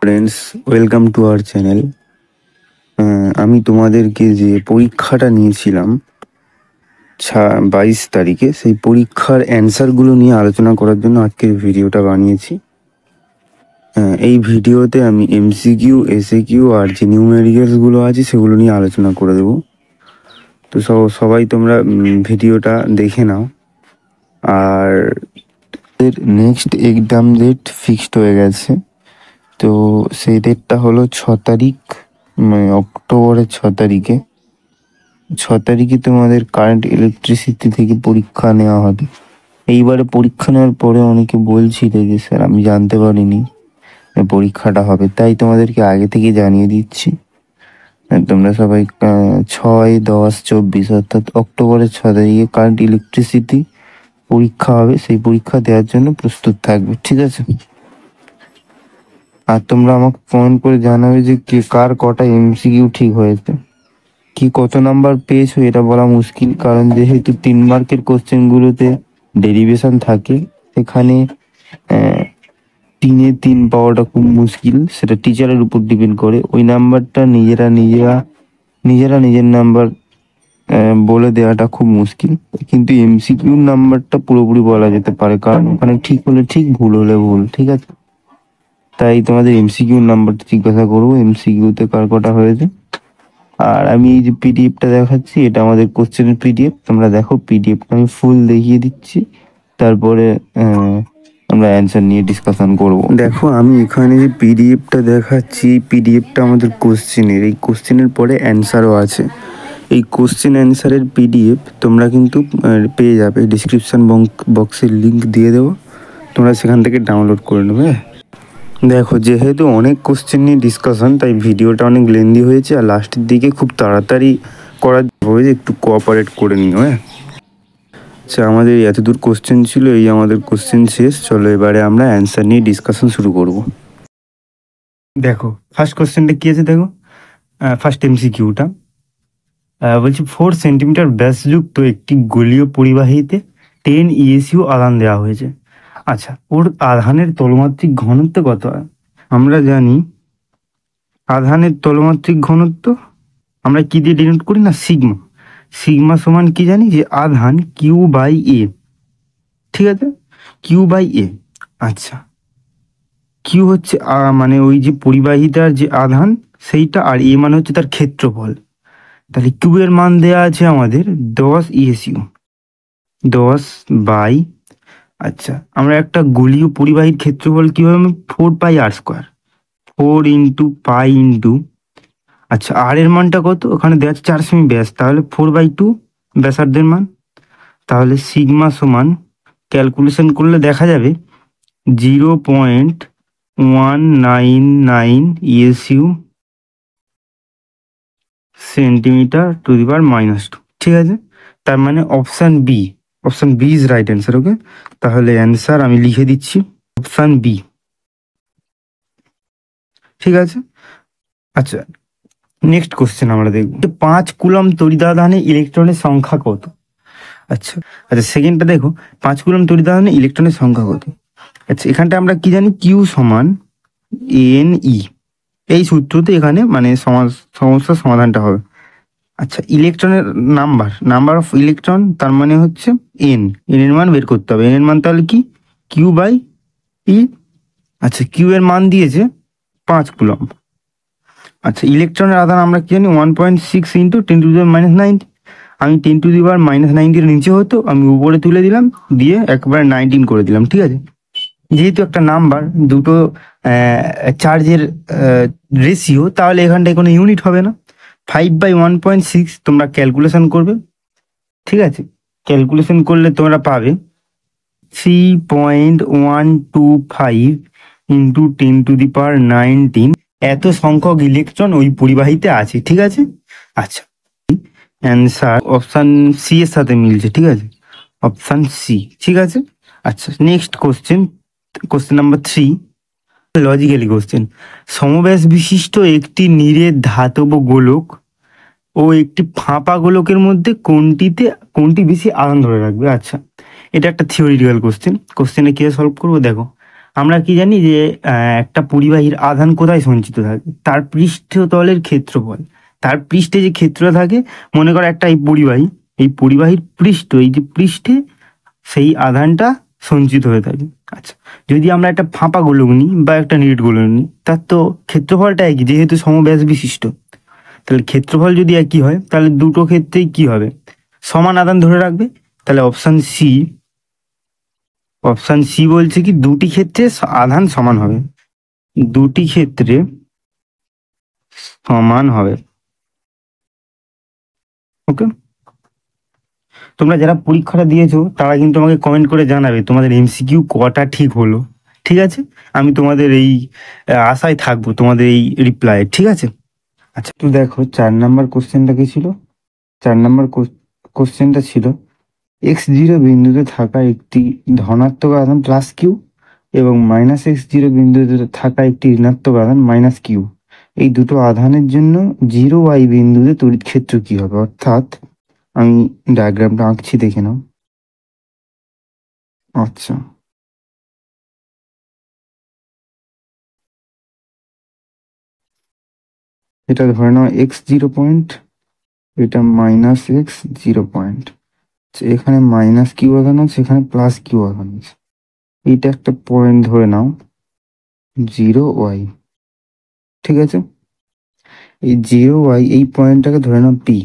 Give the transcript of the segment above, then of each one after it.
Friends, welcome to our channel. আমি তোমাদেরকে যে পরীক্ষাটা নিয়েছিলাম 22 তারিখে, সেই পরীক্ষার অ্যান্সারগুলো নিয়ে আলোচনা করার জন্য আজকের ভিডিওটা বানিয়েছি। এই ভিডিওতে আমি এমসিকিউ, এসএকিউ আর যে নিউমেরিক্যালসগুলো আছে সেগুলো নিয়ে আলোচনা করে দেবো। তো সবাই তোমরা ভিডিওটা দেখে নাও। আর নেক্সট এক্সাম ডেট ফিক্সড হয়ে গেছে। তো সেই ডেটটা হলো 6 তারিখ, মানে অক্টোবরের 6 তারিখে। 6 তারিখে তোমাদের কারেন্ট ইলেকট্রিসিটি থেকে পরীক্ষা নেওয়া হবে। এইবারে পরীক্ষা নেওয়ার পরে অনেকে বলছিল যে স্যার আমি জানতে পারিনি পরীক্ষাটা হবে, তাই তোমাদেরকে আগে থেকে জানিয়ে দিচ্ছি। তোমরা সবাই 6, 10, 24 অর্থাৎ অক্টোবরের 6 তারিখে কারেন্ট ইলেকট্রিসিটি পরীক্ষা হবে। সেই পরীক্ষা দেওয়ার জন্য প্রস্তুত থাকবে, ঠিক আছে? আর তোমরা আমাকে কমেন্ট করে জানাবে যে কার কটা এমসিকিউ ঠিক হয়েছে। কি কত নাম্বার পেয়েছো এটা বলা মুশকিল, কারণ যেহেতু 3 মার্কের কোশ্চেনগুলোতে ডেরিভেশন থাকে, সেখানে 3-এ 3 পাওয়াটা খুব মুশকিল। সেটা টিচারের উপর ডিপেন্ড করে। ওই নাম্বারটা নিজেরা নিজের নাম্বার বলে দেওয়াটা খুব মুশকিল। কিন্তু এমসিকিউ নাম্বারটা পুরোপুরি বলা যেতে পারে, কারণ ওখানে ঠিক হলে ঠিক, ভুল হলে ভুল, ঠিক আছে? তাই তোমাদের এমসিকিউ নাম্বারটা জিজ্ঞাসা করবো, এমসিকিউতে কার কটা হয়েছে। আর আমি এই যে পিডিএফটা দেখাচ্ছি, এটা আমাদের কোশ্চেনের পিডিএফ। তোমরা দেখো, পিডিএফটা আমি ফুল দেখিয়ে দিচ্ছি, তারপরে আমরা অ্যান্সার নিয়ে ডিসকাশন করব। দেখো, আমি এখানে যে পিডিএফটা দেখাচ্ছি, পিডিএফটা আমাদের কোশ্চেনের, এই কোশ্চেনের পরে অ্যান্সারও আছে। এই কোশ্চেন অ্যান্সারের পিডিএফ তোমরা কিন্তু পেয়ে যাবে, ডিসক্রিপশান বক্সের লিঙ্ক দিয়ে দেবো, তোমরা সেখান থেকে ডাউনলোড করে নেবে। দেখো, যেহেতু অনেক কোশ্চেন নিয়ে ডিসকাশন, তাই ভিডিওটা অনেক লেন্দি হয়েছে, আর লাস্টের দিকে খুব তাড়াতাড়ি করার হয়েছে, একটু কোঅপারেট করে নিও। আচ্ছা, আমাদের এতদূর কোশ্চেন ছিল, এই আমাদের কোশ্চেন শেষ। চলো এবারে আমরা অ্যান্সার নিয়ে ডিসকাশন শুরু করব। দেখো, ফার্স্ট কোশ্চেনটা কী আছে, দেখো ফার্স্ট এমসিকিউটা বলছি 4 সেন্টিমিটার ব্যাসযুক্ত একটি গোলীয় পরিবাহীতে 10 ইএসইউ আধান দেওয়া হয়েছে। আচ্ছা, ওর আধানের তলমাত্রিক ঘনত্ব কত হয়? আমরা জানি আধানের তলমাত্রিক ঘনত্ব আমরা কি দিয়ে ডিনোট করি না, সিগমা। সিগমা সমান কি জানি, যে আধান কিউ বাই এ, ঠিক আছে? কিউ বাই এ। আচ্ছা, কিউ হচ্ছে মানে ওই যে পরিবাহিতার যে আধান সেইটা, আর এ মানে হচ্ছে তার ক্ষেত্রফল। তাহলে কিউ এর মান দেওয়া আছে আমাদের 10 ইএসইউ, 10 বাই, আচ্ছা আমরা একটা গোলীয় পরিবাহীর ক্ষেত্রফল কীভাবে, 4 পাই আর স্কোয়ার, 4 ইন্টু পাই ইন্টু, আচ্ছা আর এর মানটা কত, ওখানে দেওয়া আছে 4 সেমি ব্যাস, তাহলে 4/2 ব্যাসার্ধের মান। তাহলে সিগমা সমান ক্যালকুলেশন করলে দেখা যাবে 0.199 ESU centimetre to the power -2, ঠিক আছে? তার মানে option B is right answer. Okay, তাহলে অ্যান্সার আমি লিখে দিচ্ছি, অপশান বি, ঠিক আছে? আচ্ছা, নেক্সট কোশ্চেন আমরা দেখব, 5 কুলম্ব তড়িদাধানে ইলেকট্রনের সংখ্যা কত? আচ্ছা সেকেন্ডটা দেখো, 5 কুলম্ব তড়িদাধানে ইলেকট্রনের সংখ্যা কত? আচ্ছা, এখানটা আমরা কি জানি, কিউ সমান এন ই, এই সূত্রতে এখানে মানে সমস্যার সমাধানটা হবে। আচ্ছা, ইলেকট্রনের নাম্বার অফ ইলেকট্রন, তার মানে হচ্ছে এন এর মান বের করতে হবে। এন এর মান তাহলে কি, কিউ বাই ই। আচ্ছা, কিউ এর মান দিয়েছে 5 কুলম্ব। আচ্ছা, ইলেকট্রনের আধান আমরা কি জানি, 1.6 ইন্টু 10⁻⁹। আমি 10⁻⁹ নিচে হতো, আমি উপরে তুলে দিলাম, দিয়ে একবারে 19 করে দিলাম, ঠিক আছে? যেহেতু একটা নাম্বার, দুটো চার্জের রেশিও, তাহলে এখানটায় কোনো ইউনিট হবে না। 5/1.6 তোমরা ক্যালকুলেশন করবে, ঠিক আছে? ক্যালকুলেশন করলে তোমরা পাবে 3.125 ইন্টু 10⁻⁹ এত সংখ্যক ইলেকট্রন ওই পরিবাহীতে আছে, ঠিক আছে? আচ্ছা, অ্যান্সার অপশান সি এর সাথে মিলছে, ঠিক আছে? অপশান সি, ঠিক আছে? আচ্ছা, next question number 3, logically question. সমব্যাস বিশিষ্ট একটি নিরেট ধাতব গোলক ও একটি ফাঁপা গোলকের মধ্যে কোনটি বেশি আধান ধরে রাখবে? আচ্ছা, এটা একটা থিওরিটিক্যাল কোশ্চেনে কীভাবে সলভ করবো, দেখো আমরা কি জানি যে একটা পরিবাহীর আধান কোথায় সঞ্চিত থাকে, তার পৃষ্ঠতলের ক্ষেত্রফল, তার পৃষ্ঠে যে ক্ষেত্র থাকে, মনে করো একটা এই পরিবাহীর পৃষ্ঠ, এই যে পৃষ্ঠে সেই আধানটা সঞ্চিত হয়ে থাকে। আচ্ছা, যদি আমরা একটা ফাঁপা গোলক নিই বা একটা নিট গোলক নিই, তার তো ক্ষেত্রফলটা একই, যেহেতু সমব্যাস বিশিষ্ট। তাহলে ক্ষেত্রফল যদি একই হয়, তাহলে দুটো ক্ষেত্রেই কি হবে, সমান আধান ধরে রাখবে। তাহলে অপশান সি বলছে কি দুটি ক্ষেত্রে আধান সমান হবে, দুটি ক্ষেত্রে সমান হবে। ওকে, তোমরা যারা পরীক্ষাটা দিয়েছো তারা কিন্তু আমাকে কমেন্ট করে জানাবে তোমাদের এমসিকিউ কটা ঠিক হলো। ঠিক আছে, আমি তোমাদের এই আশায় থাকবো, তোমাদের এই রিপ্লাই। ঠিক আছে, আচ্ছা তো দেখো 4 নম্বর কোশ্চেনটা কি ছিল। 4 নম্বর কোশ্চেনটা ছিল x0 বিন্দুতে থাকা একটি ধনাত্মক আধান প্লাস কিউ এবং -x0 বিন্দুতে থাকা একটি ঋণাত্মক আধান মাইনাস কিউ, এই দুটো আধানের জন্য 0y বিন্দুতে তড়িৎ ক্ষেত্র কি হবে। অর্থাৎ আমি ডায়াগ্রামটা আঁকছি, দেখে নাও। আচ্ছা, এটা ধরে নাও x0 পয়েন্ট, এটা -x0 পয়েন্ট। এখানে মাইনাস কিউ আধান আছে, এখানে প্লাস কিউ আধান আছে। এইটা একটা পয়েন্ট ধরে নাও 0y। ঠিক আছে, এই 0y এই পয়েন্টটাকে ধরে নাও পি।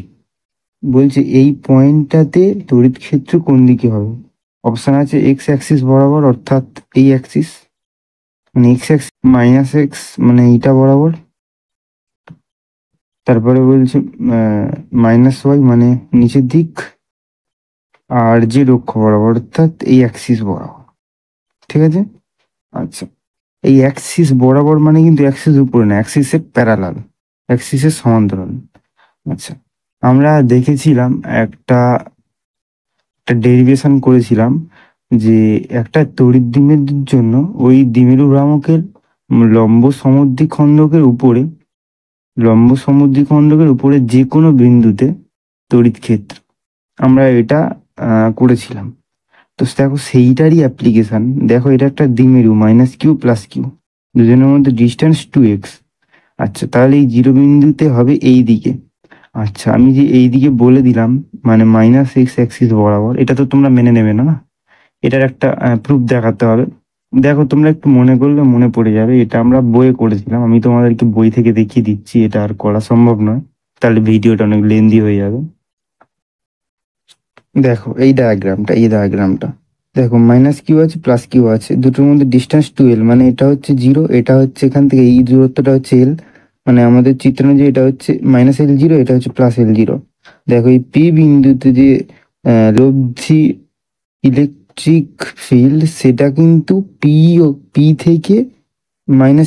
বলছে এই পয়েন্টটাতে তড়িৎ ক্ষেত্র কোন দিকে হবে। অপশন আছে এক্স অ্যাক্সিস বরাবর, অর্থাৎ এই অ্যাক্সিস, মানে এক্স অ্যাক্সিস, -x মানে এইটা বরাবর। তারপরে বলছে -y মানে নিচের দিক, আর যে অক্ষ বরাবর, অর্থাৎ এই অ্যাক্সিস বরাবর। ঠিক আছে, আচ্ছা এই অ্যাক্সিস বরাবর মানে কিন্তু অ্যাক্সিস উপরে না, অ্যাক্সিসের প্যারালাল, অ্যাক্সিসের সমান্তরাল। আচ্ছা, আমরা দেখেছিলাম একটা ডেরিভেশন করেছিলাম যে একটা তড়িৎ দ্বিমেরুর জন্য ওই দ্বিমেরু ভ্রামকের লম্ব সমদ্বিখণ্ডকের উপরে যে কোনো বিন্দুতে তড়িৎ ক্ষেত্র, আমরা এটা করেছিলাম। তো দেখো সেইটারই অ্যাপ্লিকেশন, দেখো এটা একটা দ্বিমেরু -q + q, দুজনের মধ্যে ডিস্টেন্স 2x। আচ্ছা, তাহলে এই 0 বিন্দুতে হবে এই দিকে। আচ্ছা, আমি যে এই দিকে বলে দিলাম মানে -x অ্যাক্সিস বরাবর, এটা তো তোমরা মেনে নেবে না, না এটার একটা প্রুফ দেখাতে হবে। দেখো তোমরা একটু মনে করলে মনে পড়ে যাবে, এটা আমরা বইয়ে করেছিলাম, আমি তোমাদেরকে বই থেকে দেখিয়ে দিচ্ছি, এটা আর করা সম্ভব নয়, তাহলে ভিডিওটা অনেক লেন্দি হয়ে যাবে। দেখো এই ডায়াগ্রামটা দেখো, -q আছে প্লাস কিউ আছে, দুটোর মধ্যে ডিস্টেন্স 2l, মানে এটা হচ্ছে 0, এটা হচ্ছে এখান থেকে এই দূরত্বটা হচ্ছে l, মানে আমাদের চিত্র অনুযায়ী এটা হচ্ছে -l0, এটা হচ্ছে +l0। দেখো এই পি বিন্দুতে যে লব্ধি ইলেকট্রিক ফিল্ড, সেটা কিন্তু পি থেকে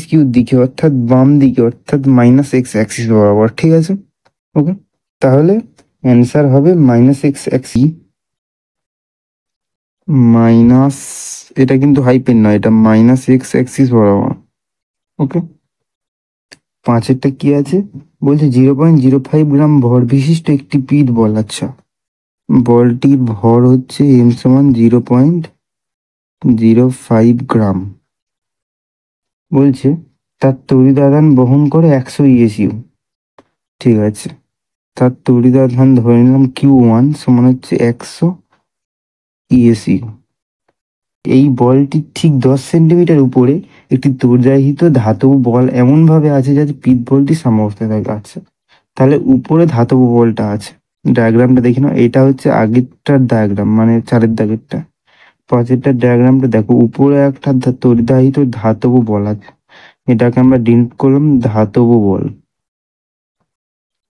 -q দিকে, অর্থাৎ বাম দিকে, অর্থাৎ -x অ্যাক্সিস বরাবর। ঠিক আছে, ওকে, তাহলে অ্যান্সার হবে -x অ্যাক্সিস মাইনাস, এটা কিন্তু হাইপেন নয়, এটা -x অ্যাক্সিস বরাবর। ওকে, 5এরটা কি আছে, বলছে 0.05 গ্রাম ভর বিশিষ্ট একটি পিট বল। আচ্ছা, বলটির ভর হচ্ছে m সমান 0.05 গ্রাম। বলছে তার তড়িৎ আধান বহন করে 100 ইএসইউ। ঠিক আছে, তার তড়িৎ আধান ধরে নিলাম Q1 সমান হচ্ছে 100 ইএসইউ। এই বলটি ঠিক 10 সেন্টিমিটার উপরে একটি তড়িদাহিত ধাতব বল এমন ভাবে আছে যাতে পিট বলটি সাম্যাবস্থায় থাকে। আচ্ছা, তাহলে উপরে ধাতব বলটা আছে, ডায়াগ্রামটা দেখে নাও, এটা হচ্ছে আগেরটার ডায়াগ্রাম, মানে 4এর দাগেরটা। 5এরটার ডায়াগ্রামটা দেখো, উপরে একটা তড়িদাহিত ধাতব বল আছে, এটাকে আমরা ডিনোট করলাম ধাতব বল।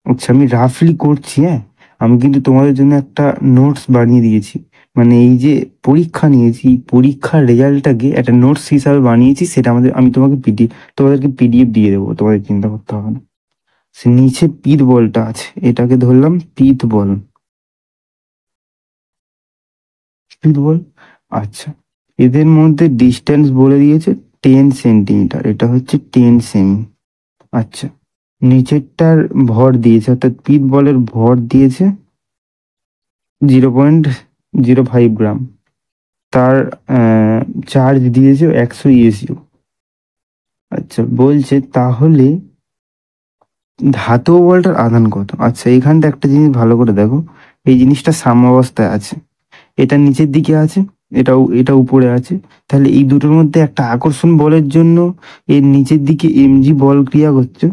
আচ্ছা, আমি রাফলি করছি, হ্যাঁ, আমি কিন্তু তোমাদের জন্য একটা নোটস বানিয়ে দিয়েছি, মানে এই যে পরীক্ষা নিয়েছি, পরীক্ষার রেজাল্টটাকে একটা নোটস হিসাবে বানিয়েছি, সেটা আমি তোমাদেরকে পিডিএফ দিয়ে দেবো, তোমাদের চিন্তা করতে হবে না। সে নিচে পিত বলটা আছে, এটাকে ধরলাম পিত বল। আচ্ছা, এদের মধ্যে ডিস্টেন্স বলে দিয়েছে 10 সেন্টিমিটার, এটা হচ্ছে 10 সেমি। আচ্ছা, নিচেরটার ভর দিয়েছে, অর্থাৎ পিত বলের ভর দিয়েছে 0.05 গ্রাম। তার চার্জ দিয়েছে 100 ইএসইউ। আচ্ছা, বলছে তাহলে ধাতব বলটার আধান কত? আচ্ছা, এখানটা একটা জিনিস ভালো করে দেখো, এই জিনিসটা সাম্যাবস্থায় আছে, এটা নিচের দিকে আছে, এটা উপরে আছে। তাহলে এই দুটোর মধ্যে একটা আকর্ষণ বলের জন্য এর নিচের দিকে এমজি বল ক্রিয়া করছে,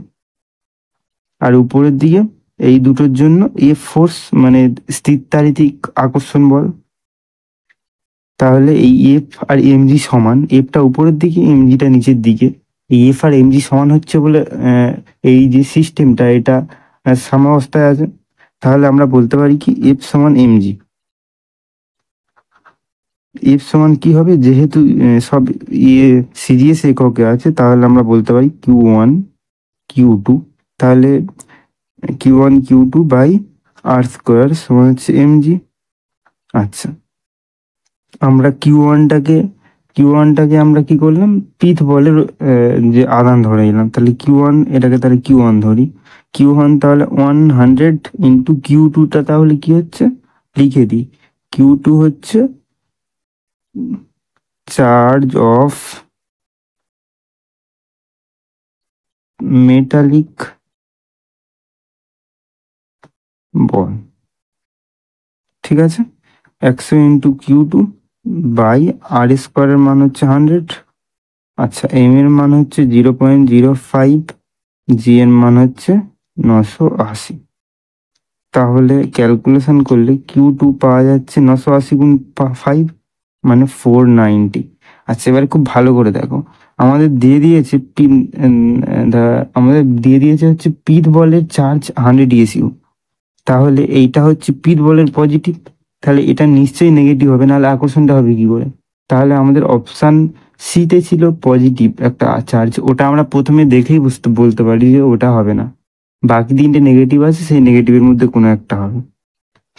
আর উপরের দিকে এই দুটোর জন্য এফ ফোর্স মানে স্থিরতারিতিক আকর্ষণ বল। তাহলে এই এফ আর এমজি সমান, এফটা উপরের দিকে এমজিটা নিচের দিকে, এই এফ আর এমজি সমান হচ্ছে বলে এই যে সিস্টেমটা এটা সাম্যাবস্থায় আছে। তাহলে আমরা বলতে পারি কি এফ সমান এমজি। এফ সমান কি হবে, যেহেতু সব সিরিয়াস এককে আছে, তাহলে আমরা বলতে পারি Q1 Q2। তাহলে Q1 Q2 by R square সমান হচ্ছে এমজি। আচ্ছা, আমরা কিউ ওয়ানটাকে আমরা কি করলাম, পিথ বলের যে আদান ধরে নিলাম। তাহলে Q1 এটাকে তাহলে Q1 ধরি। Q1 তাহলে 100 ইন্টু Q2টা তাহলে কি হচ্ছে, লিখে দিই। Q2 হচ্ছে চার্জ অফ মেটালিক বল, ঠিক আছে। 100 ইন্টু Q2 বাই আর স্কোয়ারের মান হচ্ছে 100। আচ্ছা, এম এর মান হচ্ছে 0.05, জি এর মান হচ্ছে 980। তাহলে ক্যালকুলেশন করলে Q2 পাওয়া যাচ্ছে 980 গুণ 5 মানে 490। আচ্ছা, এবারে খুব ভালো করে দেখো, আমাদের দিয়ে দিয়েছে আমাদের দিয়ে দিয়েছে হচ্ছে পিথ বলের চার্জ 100 ইএসইউ। তাহলে এইটা হচ্ছে পিথ বলের পজিটিভ, তাহলে এটা নিশ্চয়ই নেগেটিভ হবে, নাহলে আকর্ষণটা হবে কি করে? তাহলে আমাদের অপশান সিতে ছিল পজিটিভ একটা চার্জ, ওটা আমরা প্রথমে দেখেই বলতে পারি যে ওটা হবে না। বাকি তিনটে নেগেটিভ আছে, সেই নেগেটিভের মধ্যে কোনো একটা হবে।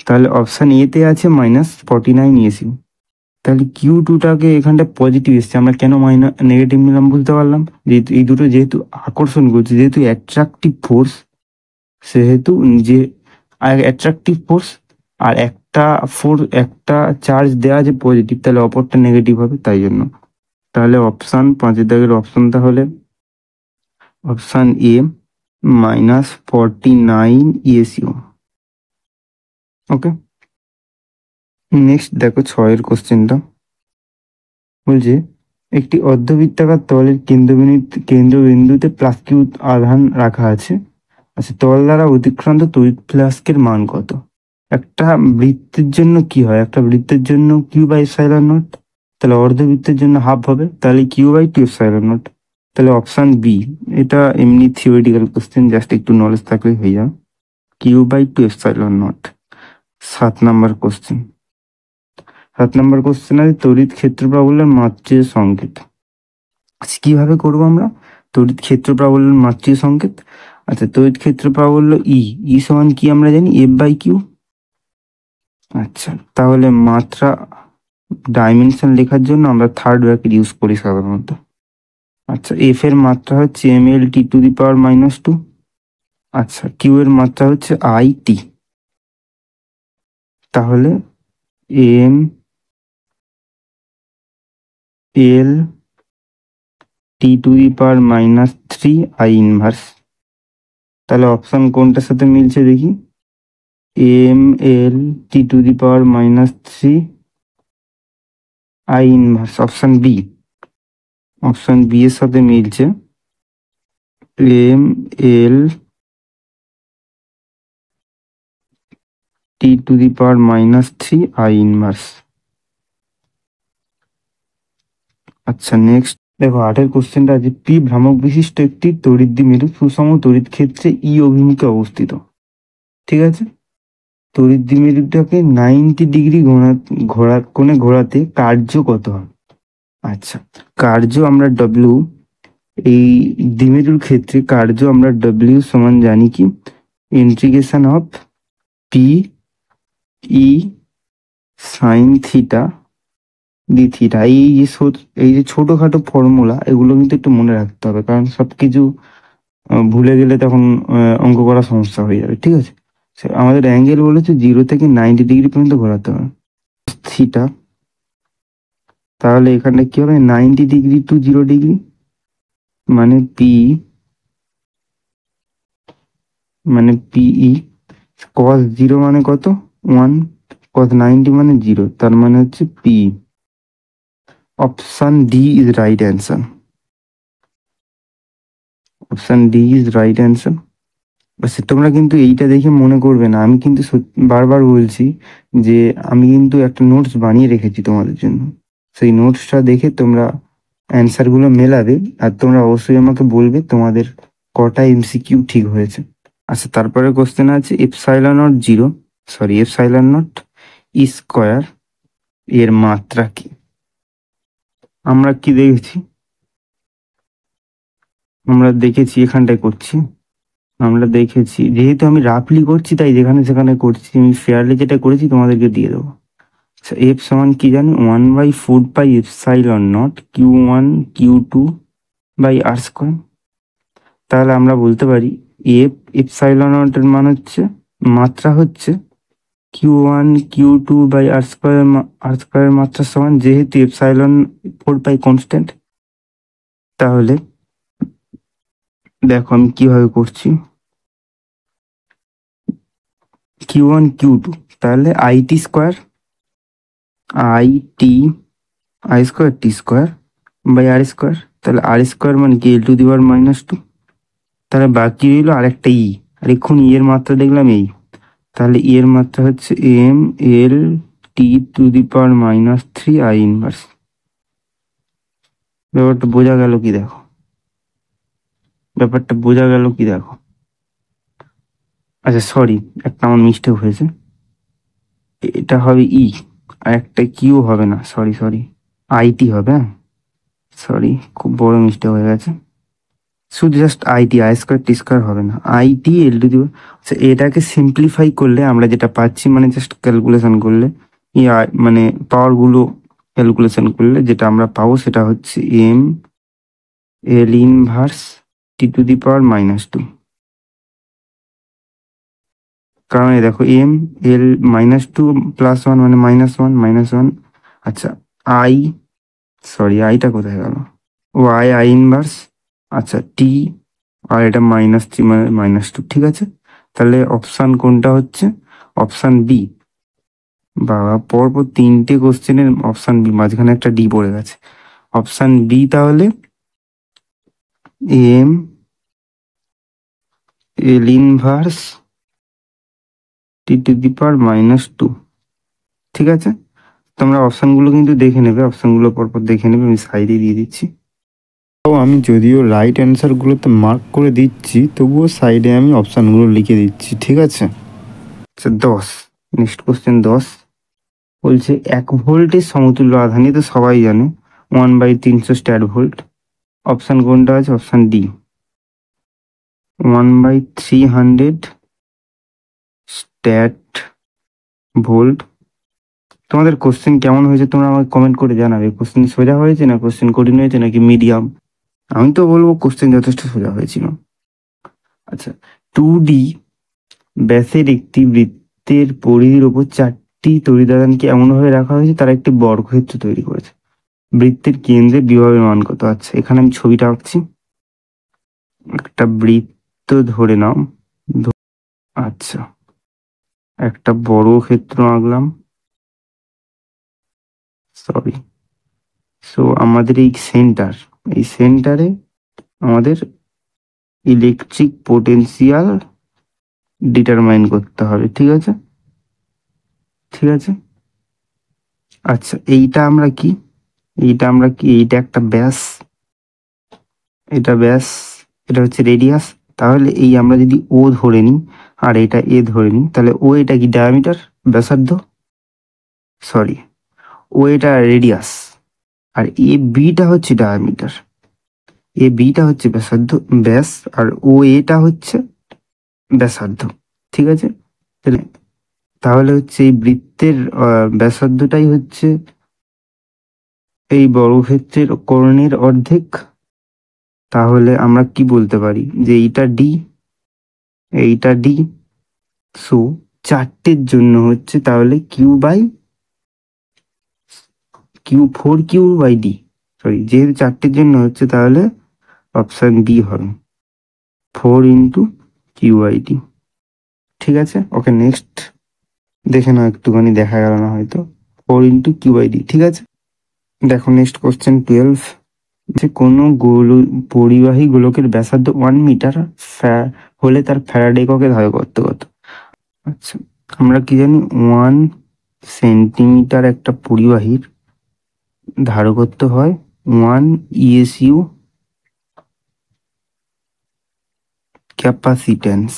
তাহলে অপশান এতে আছে -49 ইএসইউ। তাহলে Q2টাকে এখানটা পজিটিভ এসছে, আমরা কেন নেগেটিভ নিলাম বুঝতে পারলাম। যেহেতু এই দুটো যেহেতু আকর্ষণ করছে, যেহেতু অ্যাট্রাকটিভ ফোর্স, সেহেতু যে অ্যাট্রাকটিভ ফোর্স আর একটা চার্জ দেওয়া আছে পজিটিভ, তাহলে অপরটা নেগেটিভ হবে, তাই জন্য। তাহলে অপশান 5 দাগের অপশান তাহলে option A -49 ESU. Okay, next দেখো 6 কোশ্চেনটা। বলছে একটি অর্ধবৃত্তাকার তলের কেন্দ্রবিন্দুতে প্লাস কিউ আধান রাখা আছে। আচ্ছা, তল দ্বারা অতিক্রান্ত তড়িৎ ফ্লাস্কের মান কত? একটা বৃত্তের জন্য কি হয়, একটা বৃত্তের জন্য Q/ε0, তাহলে অর্ধবৃত্তের জন্য হাফ হবে, তাহলে Q/2ε0। তাহলে অপশান বি, এটা এমনি থিওরিটিক্যাল কোশ্চেন, জাস্ট একটু নলেজ থাকলে হয়ে যাবে। Q/2ε0। 7 নম্বর কোশ্চেন। 7 নম্বর কোশ্চেন আছে তড়িৎ ক্ষেত্র প্রাবল্যের মাত্রিয় সংকেত। আচ্ছা, কিভাবে করবো আমরা তড়িৎ ক্ষেত্র প্রাবল্যের মাত্রিয় সংকেত? আচ্ছা, তড়িৎ ক্ষেত্র প্রাবল্য ই সমান কি আমরা জানি, F/Q। আচ্ছা, তাহলে মাত্রা ডাইমেনশন লেখার জন্য আমরা থার্ড ব্র্যাকেট ইউজ করি সাধারণত। আচ্ছা, এফ এর মাত্রা হচ্ছে mL/T⁻²। আচ্ছা, কিউ এর মাত্রা হচ্ছে IT। তাহলে mL/T⁻³ I ইনভার্স। তাহলে অপশন কোনটার সাথে মিলছে দেখি, mL/T⁻³ I inverse, option B. Option B এর সাথে মিলছে mL/T⁻³ I ইনভার্স। আচ্ছা, নেক্সট দেখো 8 কোশ্চেনটা আছে, পি ভ্রামক বিশিষ্ট একটি তড়িৎ দ্বিমেরু সুষম তড়িৎ ক্ষেত্রে ই অভিমুখে অবস্থিত। ঠিক আছে, তড়িৎ দ্বিমেরুটাকে 90 ডিগ্রি কোণে ঘোরাতে কার্য কত হয়? আচ্ছা, কার্য আমরা ডব্লিউ, এই দ্বিমেরুর ক্ষেত্রে কার্য আমরা ডব্লিউ সমান জানি কি, integration of P E sign theta D theta. এই যে ছোটখাটো ফর্মুলা, এগুলো কিন্তু একটু মনে রাখতে হবে, কারণ সবকিছু ভুলে গেলে তখন অঙ্ক করা সমস্যা হয়ে যাবে। ঠিক আছে, আমাদের অ্যাঙ্গেল বলেছে 0 থেকে 90 ডিগ্রি পর্যন্ত ঘোরাতে হবে। থিটা তাহলে এখানে কি হবে 90 ডিগ্রি টু 0 ডিগ্রি, মানে পিই cos 0 মানে কত 1, cos 90 মানে 0, তার মানে হচ্ছে P. Option D is right answer. Option D is right answer. তোমরা কিন্তু এইটা দেখে মনে করবে না, আমি কিন্তু বারবার বলছি যে আমি কিন্তু একটা নোটস বানিয়ে রেখেছি তোমাদের জন্য। সেই নোটসটা দেখে তোমরা অ্যান্সারগুলো মেলাবে, আর তোমরা অবশ্যই আমাকে বলবে তোমাদের কটা এমসিকিউ ঠিক হয়েছে। আচ্ছা, তারপরে কোশ্চেন আছে epsilon not zero, sorry epsilon not E square এর মাত্রা কি? আমরা কি দেখেছি? আমরা দেখেছি, এখানটায় করছি। আমরা দেখেছি, যেহেতু আমি রাফলি করছি তাই যেখানে সেখানে করছি, আমি ফেয়ারলি যেটা করেছি তোমাদেরকে দিয়ে দেবো। আচ্ছা, এফ সমান কি জানি 1/4 pi epsilon not Q1 Q2/r²। তাহলে আমরা বলতে পারি এপসাইলন নটের মান হচ্ছে, মাত্রা হচ্ছে Q1 Q2/r² মাত্রার সমান, যেহেতু এপসাইলন 4 পাই কনস্ট্যান্ট। তাহলে দেখো আমি কিভাবে করছি, Q1 Q2, তাহলে IT², IT I² T²/r², তাহলে r² মানে কি L⁻²। তাহলে বাকি রইলো আরেকটা ই, আর এক্ষুনি এর মাত্রা দেখলাম এই, তাহলে এর মাত্রা হচ্ছে mL_T⁻³ ব্যাপারটা বোঝা গেল কি দেখো, ব্যাপারটা বোঝা গেল কি দেখো। আচ্ছা সরি, একটা আমার মিস্টেক হয়েছে, এটা হবে ই, আর একটা কিউ হবে না, সরি আইটি হবে, হ্যাঁ সরি, খুব বড় মিস্টেক হয়ে গেছে। শুধু জাস্ট আইটি, I²T² হবে না, আইটি L⁻²। আচ্ছা, এটাকে সিম্পলিফাই করলে আমরা যেটা পাচ্ছি, মানে জাস্ট ক্যালকুলেশন করলে, মানে পাওয়ারগুলো ক্যালকুলেশন করলে যেটা আমরা পাবো সেটা হচ্ছে mL⁻T⁻²। কারণ এই দেখো mL-2+1 মানে -1। আচ্ছা আই, সরি আইটা কোথায় গেল, ও আই ইনভার্স, আচ্ছা টি, আর এটা -3 মানে -2, ঠিক আছে। তাহলে অপশান কোনটা হচ্ছে? Option B. বাবা, পরপর 3টে কোশ্চেনের অপশান বি, মাঝখানে একটা ডি পড়ে গেছে। অপশান বি তাহলে mL⁻T⁻²। ঠিক আছে, তোমরা অপশানগুলো কিন্তু দেখে নেবে, অপশানগুলো পরপর দেখে নেবে, আমি সাইডে দিয়ে দিচ্ছি। তো আমি যদিও রাইট অ্যান্সারগুলোতে মার্ক করে দিচ্ছি, তবুও সাইডে আমি অপশানগুলো লিখে দিচ্ছি, ঠিক আছে। আচ্ছা 10, নেক্সট কোশ্চেন 10 বলছে 1 ভোল্টের সমতুল্য আধান, তো সবাই জানে 1/300 স্ট্যাট ভোল্ট। অপশান কোনটা আছে? Option D 1/300 stat volt. তোমাদের কোশ্চেন কেমন হয়েছে তোমরা আমাকে কমেন্ট করে জানাবে। কোশ্চেন সোজা হয়েছে না কোশ্চেন কঠিন হয়েছে নাকি মিডিয়াম? আমি তো বলবো কোশ্চেন যথেষ্ট সোজা হয়েছিল। আচ্ছা, 2D ব্যাসের একটি বৃত্তের পরিধির ওপর 4টি তড়িদাদানকে এমনভাবে রাখা হয়েছে তারা একটি বর্গক্ষেত্র তৈরি করেছে। বৃত্তের কেন্দ্রে বিভবের মান কত? আচ্ছা, এখানে আমি ছবিটা আঁকছি, একটা বৃত্ত ধরে নাও, আচ্ছা একটা বর্গক্ষেত্র আঁকলাম, সরি। সো আমাদের এই সেন্টারে আমাদের ইলেকট্রিক পোটেনশিয়াল ডিটারমাইন করতে হবে, ঠিক আছে। আচ্ছা, এইটা আমরা কি, এইটা একটা ব্যাস, এটা হচ্ছে রেডিয়াস। তাহলে এই আমরা যদি ও ধরে নিই আর এটা এ ধরে নিই, তাহলে ও এটা কি ডায়ামিটার, ব্যাসার্ধ, সরি ও এটা রেডিয়াস, আর এ বিটা হচ্ছে ডায়ামিটার, এ বিটা হচ্ছে ব্যাসার্ধ ব্যাস, আর ও এটা হচ্ছে ব্যাসার্ধ, ঠিক আছে। তাহলে হচ্ছে এই বৃত্তের ব্যাসার্ধটাই হচ্ছে এই বর্গক্ষেত্রের কর্ণের অর্ধেক। তাহলে আমরা কি বলতে পারি যে এইটা ডি। সো 4টের জন্য হচ্ছে তাহলে কিউ 4q/d, সরি যেহেতু চারটের জন্য হচ্ছে তাহলে অপশন ডি হবে 4 × q/d। ঠিক আছে, ওকে নেক্সট দেখে নাও, একটুখানি দেখা গেল না হয়তো। 4 × q/d, ঠিক আছে। দেখো নেক্সট কোশ্চেন 12, যে কোনো পরিবাহী গোলকের ব্যাসার্ধ 1 মিটার হলে তার ফ্যারাডে এককে ধারকত্ব কত? আচ্ছা, আমরা কি জানি 1 সেন্টিমিটার একটা পরিবাহীর ধারকত্ব হয় 1 ESU ক্যাপাসিট্যান্স।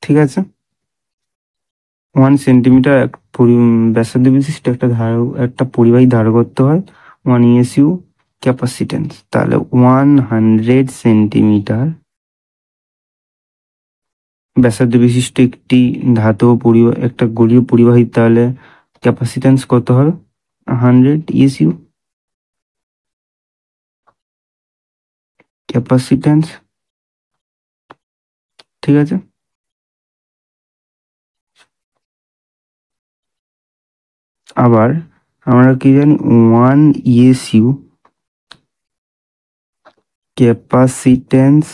ঠিক আছে, 1 সেন্টিমিটার ব্যাসার্ধ বিশিষ্ট একটা পরিবাহী ধারকত্ব হয় 1 ESU ক্যাপাসিট্যান্স। তাহলে 100 সেন্টিমিটার ব্যাসার্ধ বিশিষ্ট একটি ধাতব একটা গোলীয় পরিবাহীর তাহলে ক্যাপাসিট্যান্স কত হবে? 100 ESU ক্যাপাসিট্যান্স। ঠিক আছে, আবার আমরা কি জানি 1 ESU capacitance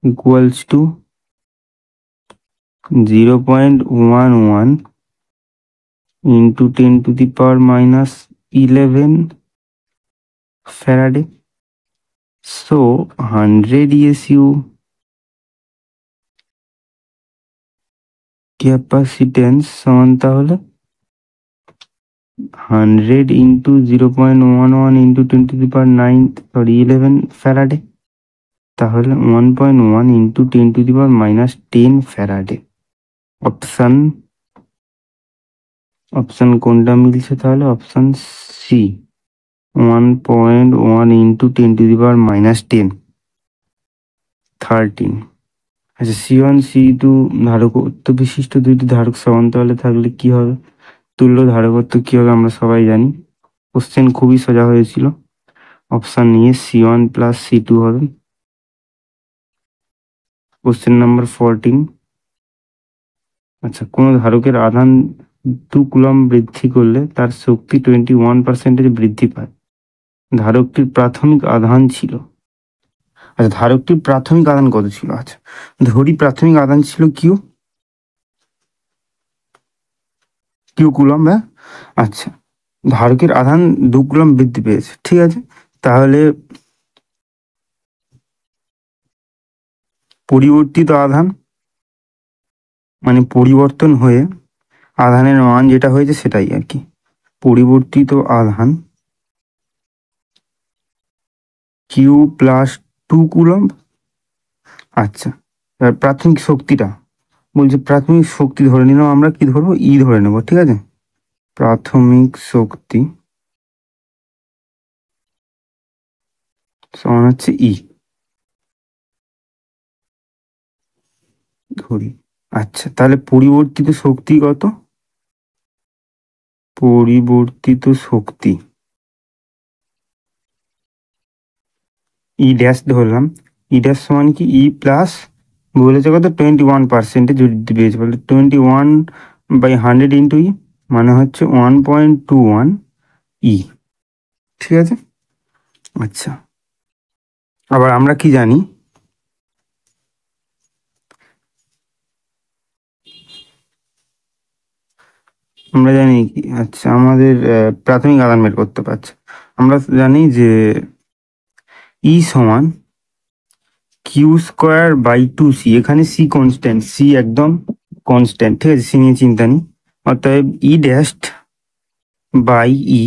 equals to 0.11 into 10⁻11 Faraday. So 100 ESU capacitance সমান তাহলে 100 into 0.11 into 10⁻11 ফ্যারাডে, তাহলে 1.1 into 10⁻10 ফ্যারাডে। অপশন কোনটা মিলছে? তাহলে অপশন সি 1.1 into 10⁻10 13। আচ্ছা, C1 C2 ধারকত্ব বিশিষ্ট দুইটি ধারক সমান্তরালে থাকলে কি হবে? তুল্য ধারকত্ব কি হবে আমরা সবাই জানি, কোশ্চেন খুবই সোজা হয়েছিল। অপশন নিয়ে C1 + C2 হবে। কোশ্চেন নাম্বার 14, আচ্ছা কোন ধারকের আধান 2 কুলম্ব বৃদ্ধি করলে তার শক্তি 21% বৃদ্ধি পায়? ধারকটির প্রাথমিক আধান ছিল, আচ্ছা ধারকটির প্রাথমিক আধান কত ছিল? আচ্ছা ধরি প্রাথমিক আধান ছিল কিউ কুলম্ব। হ্যাঁ, আচ্ছা ধারকের আধান 2 কুলম্ব বৃদ্ধি পেয়েছে। ঠিক আছে, তাহলে পরিবর্তিত আধান মানে পরিবর্তন হয়ে আধানের মান যেটা হয়েছে সেটাই আর কি, পরিবর্তিত আধান কিউ +2 কুলম্ব। আচ্ছা, এবার প্রাথমিক শক্তিটা বলছে, প্রাথমিক শক্তি ধরে নিলাম আমরা, কি ধরবো? ই ধরে নেব। ঠিক আছে, প্রাথমিক শক্তি সমান হচ্ছে ই ধরি। আচ্ছা, তাহলে পরিবর্তিত শক্তি কত? পরিবর্তিত শক্তি ই ড্যাশ ধরলাম, ই ড্যাশ সমান কি ই প্লাস বলেছে কত? 21% বৃদ্ধি পেয়েছে, বলে 21/100 ইন্টু ই মানে হচ্ছে 1.21 ই। ঠিক আছে, আচ্ছা আবার আমরা কি জানি, আমরা জানি কি, আচ্ছা আমাদের প্রাথমিক আধান বের করতে পারছে। আমরা জানি যে ই সমান Q²/2C, এখানে সি কনস্ট্যান্ট, সি একদম কনস্ট্যান্ট। ঠিক আছে, সি নিয়ে চিন্তা নেই। অতএব E dashed by E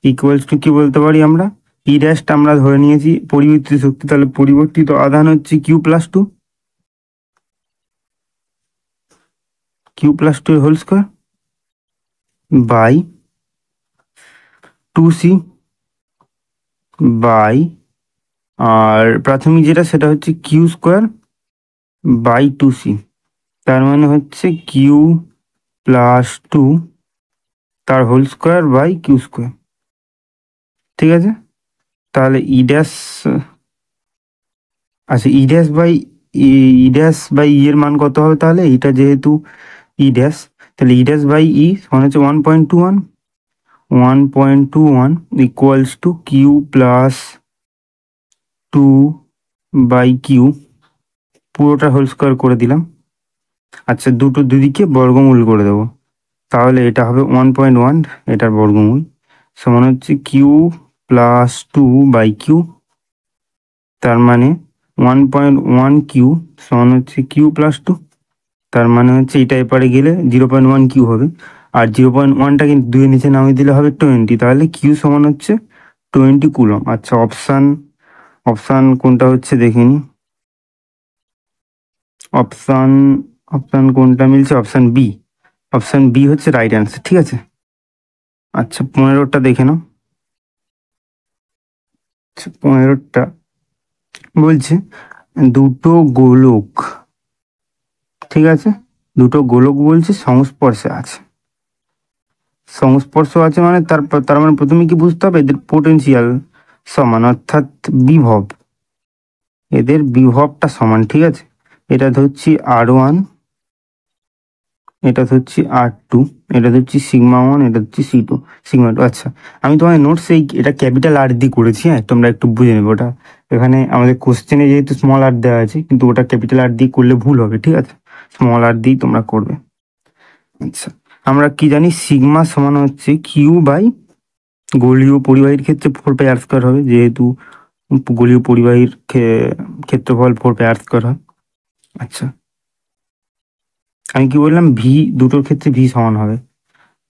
equals to কি বলতে পারি আমরা? ই ড্যাশটা আমরা ধরে নিয়েছি পরিবর্তিত শক্তি, তাহলে পরিবর্তিত আধান হচ্ছে Q+2, Q+2 whole square by 2C by, আর প্রাথমিক যেটা সেটা হচ্ছে Q²/2C, তার মানে হচ্ছে Q+2 তার হোল স্কোয়ার বাই Q²। ঠিক আছে, তাহলে ই ড্যাশ, আচ্ছা E dash by E dash by E এর মান কত হবে তাহলে? এটা যেহেতু ই ড্যাশ, তাহলে ই ড্যাশ বাই ই সমান হচ্ছে 1.21, 1.21 ইকুয়ালস টু কিউ প্লাস 2/কিউ, পুরোটা হোল স্কোয়ার করে দিলাম। আচ্ছা, দুদিকে বর্গমূল করে দেবো, তাহলে এটা হবে 1.1, এটার বর্গমূল সমান হচ্ছে কিউ প্লাস 2/কিউ, তার মানে 1.1 কিউ সমান হচ্ছে কিউ প্লাস 2, তার মানে হচ্ছে এটা এপারে গেলে 0.1 কিউ হবে, আর 0.1টা কিন্তু 2 নিচে নামিয়ে দিলে হবে 20, তাহলে কিউ সমান হচ্ছে 20 কুলম। আচ্ছা, অপশান কোনটা হচ্ছে দেখিনি, অপশান অপশান কোনটা মিলছে? অপশান বি হচ্ছে রাইট অ্যান্সার, ঠিক আছে। আচ্ছা, 15টা দেখে নাও। আচ্ছা, 15টা বলছে দুটো গোলক, ঠিক আছে, দুটো গোলক বলছে সংস্পর্শে আছে। সংস্পর্শ আছে মানে তার মানে প্রথমে কি বুঝতে হবে? এদের পোটেনশিয়াল সমান, অর্থাৎ বিভব, এদের বিভবটা সমান, ঠিক আছে। এটা ধরছি R1, এটা ধরছি R2, এটা ধরছি σ1, এটা ধরছি σ2। আচ্ছা, আমি তোমার নোটস এটা ক্যাপিটাল আর দিয়ে করেছি, হ্যাঁ, তোমরা একটু বুঝে নেবে। ওটা এখানে আমাদের কোশ্চেনে যেহেতু স্মল আর দেওয়া আছে, কিন্তু ওটা ক্যাপিটাল আর দিয়ে করলে ভুল হবে, ঠিক আছে, স্মল আর দিয়েই তোমরা করবে। আচ্ছা, আমরা কি জানি? সিগমা সমান হচ্ছে কিউ বাই গোলীয় পরিবাহীর ক্ষেত্রে 4πr² হবে, যেহেতু গোলীয় পরিবাহীর ক্ষেত্রফল 4πr² হয়। আচ্ছা, আমি কি বললাম? দুটোর ক্ষেত্রে ভি সমান হবে,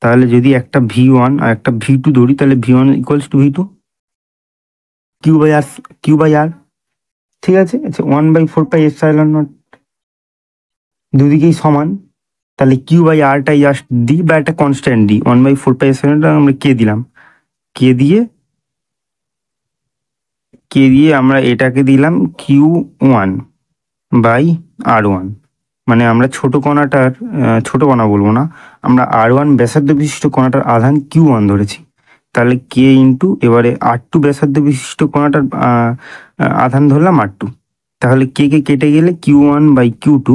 তাহলে যদি একটা V1 আর একটা V2 ধরি, তাহলে V1 equals to V2, Q by R, ঠিক আছে। আচ্ছা, 1/4πε0, দুদিকেই সমান, তাহলে কিউ/আর-টাই জাস্ট দিই, বা একটা কনস্ট্যান্ট দিই, 1/4πε0 আমরা কে দিয়ে আমরা এটাকে দিলাম Q1/R1, মানে আমরা ছোট কণাটার, ছোট কণা বলবো না, আমরা R1 ব্যাসার্ধ বিশিষ্ট কণাটার আধান Q1 ধরেছি, তাহলে কে ইন্টু এবারে R2 ব্যাসার্ধ বিশিষ্ট কণাটার আধান ধরলাম R2, তাহলে কে কেটে গেলে Q1/Q2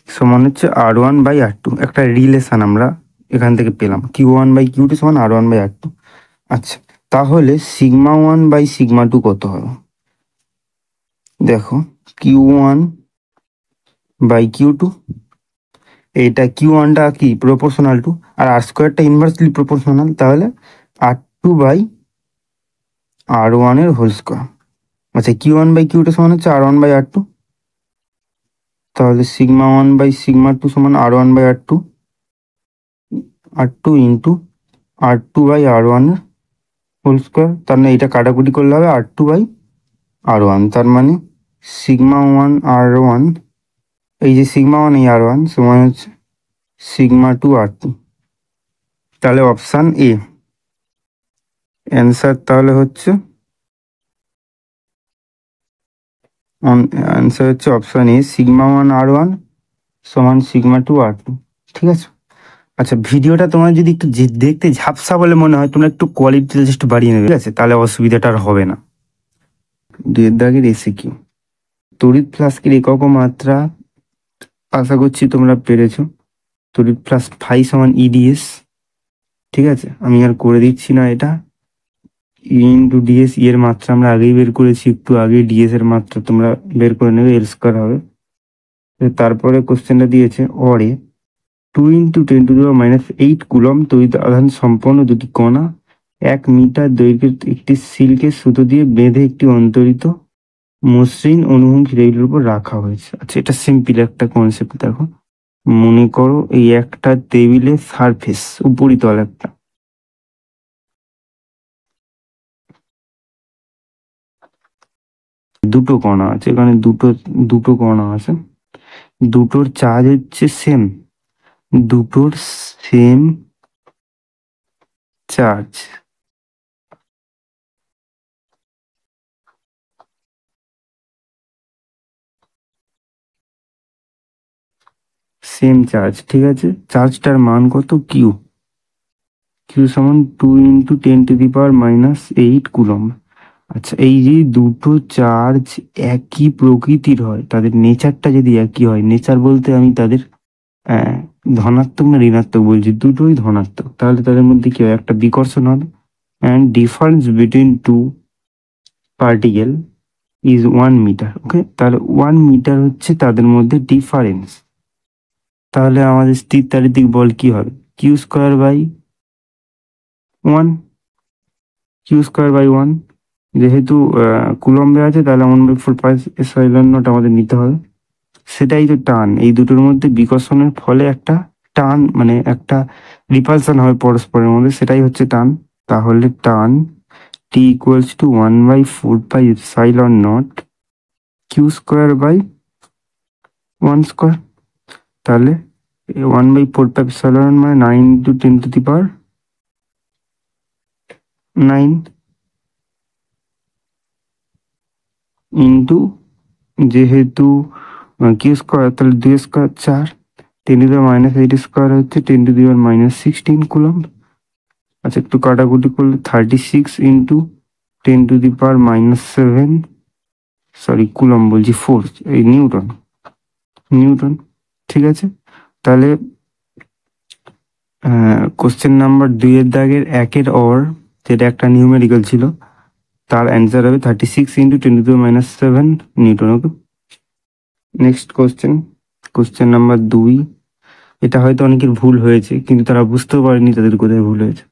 সমান হচ্ছে R1/R2। একটা রিলেশন আমরা এখান থেকে পেলাম, Q1/Q2 সমান R1/R2। আচ্ছা, তাহলে σ1/σ2 কত হবে? দেখো, Q1/Q2, এইটা Q1টা কি প্রপোর্শনাল টু, আর R² ইনভার্সলি প্রপোর্শনাল, তাহলে R2/R1 এর হোল স্কোয়ার। আচ্ছা, Q1/Q2 সমান হচ্ছে R1/R2, তাহলে σ1/σ2 সমান R1/R2, R2 ইন্টু R2/R1 এর হোল স্কোয়ার, তার মানে এটা কাটাকুটি করলে হবে R2/R1, তার মানে σ1R1, এই যে σ1 এই R1 সমান হচ্ছে σ2R2, তাহলে অপশান এ অ্যান্সার তাহলে হচ্ছে অপশান এ, σ1R1 সমান σ2R2, ঠিক আছে। আচ্ছা, ভিডিওটা তোমার যদি একটু দেখতে ঝাপসা বলে মনে হয়, তোমরা একটু কোয়ালিটিটা জাস্ট বাড়িয়ে নেবে, ঠিক আছে, তাহলে অসুবিধাটা আর হবে না। 2 দাগের এসিকিউ, তড়িৎ ফ্লাস্কের একক ও মাত্রা, আশা করছি তোমরা পেরেছো। তড়িৎ ফ্লাস্ক ফাই সমান EDS, ঠিক আছে, আমি আর করে দিচ্ছি না এটা। ইন্টু ডিএস, এর মাত্রা আমরা আগেই বের করেছি, একটু আগে ডিএস এর মাত্রা তোমরা বের করে নেবে, এল স্কোয়ার হবে। তারপরে কোশ্চেনটা দিয়েছে, অরে 2 × 10⁻⁸ কুলম তড়িৎ আধান সম্পন্ন দুটি কণা 1 মিটার দৈর্ঘ্যের একটি সিল্কের সুতো দিয়ে বেঁধে একটি অন্তরিত মসৃণ অনুভূমিক রেলের উপর রাখা হয়েছে। আচ্ছা, এটা সিম্পল একটা কনসেপ্ট। দেখো, মনে করো এই একটা টেবিলের সারফেস, উপরিতল একটা, দুটো কণা আছে এখানে, দুটো কণা আছে, দুটোর চার্জ হচ্ছে সেম, দুটোর সেম চার্জ, ঠিক আছে। চার্জটার মান কত? কিউ সমান 2 × 10⁻⁸ কুলম। আচ্ছা, এই যে দুটো চার্জ একই প্রকৃতির হয়, তাদের নেচারটা যদি একই হয়, নেচার বলতে আমি তাদের আহ, ধনাত্মক না ঋণাত্মক বলছি, দুটোই ধনাত্মক, তাহলে তাদের মধ্যে কি হয়, একটা বিকর্ষণ হবে। And difference between two particle is 1 metre. Okay, তাহলে 1 মিটার হচ্ছে তাদের মধ্যে ডিফারেন্স। তাহলে আমাদের স্থির তাড়িতিক বল কি হবে, Q square by 1, Q square by 1। যেহেতু কুলম্বে আছে, তাহলে 1/4 পাই আমাদের নিতে হবে। সেটাই তো টান, এই দুটোর মধ্যে বিকর্ষণের ফলে একটা টান, মানে একটা রিপালশন হবে পরস্পরের মধ্যে, সেটাই হচ্ছে টান। তাহলে টান T = 1/4 pi Q square by 1 square. তাহলে 1/4 পাই মানে 9 × 10⁹ ইন্টু, যেহেতু কিউ স্কোয়ার, তাহলে 2 স্কোয়ার 4, 10⁻⁻8 স্কোয়ার হচ্ছে 10⁻⁻16 কুলম্ব। আচ্ছা, একটু কাটাকুটি করলে 36 ইন্টু 10⁻⁻7, সরি কুলম্ব বলছি, ফোর্স, এই নিউটন, নিউটন। ঠিক আছে, তাহলে কোশ্চেন নাম্বার 2 এর দাগের 1-এর অর, যেটা একটা নিউমেরিক্যাল ছিল, তার অ্যান্সার হবে 36 ইন্টু 10⁻⁷ নিউটন। ওকে, নেক্সট কোশ্চেন, কোশ্চেন নাম্বার 2। এটা হয়তো অনেকের ভুল হয়েছে, কিন্তু তারা বুঝতেও পারেনি তাদের কোথায় ভুল হয়েছে।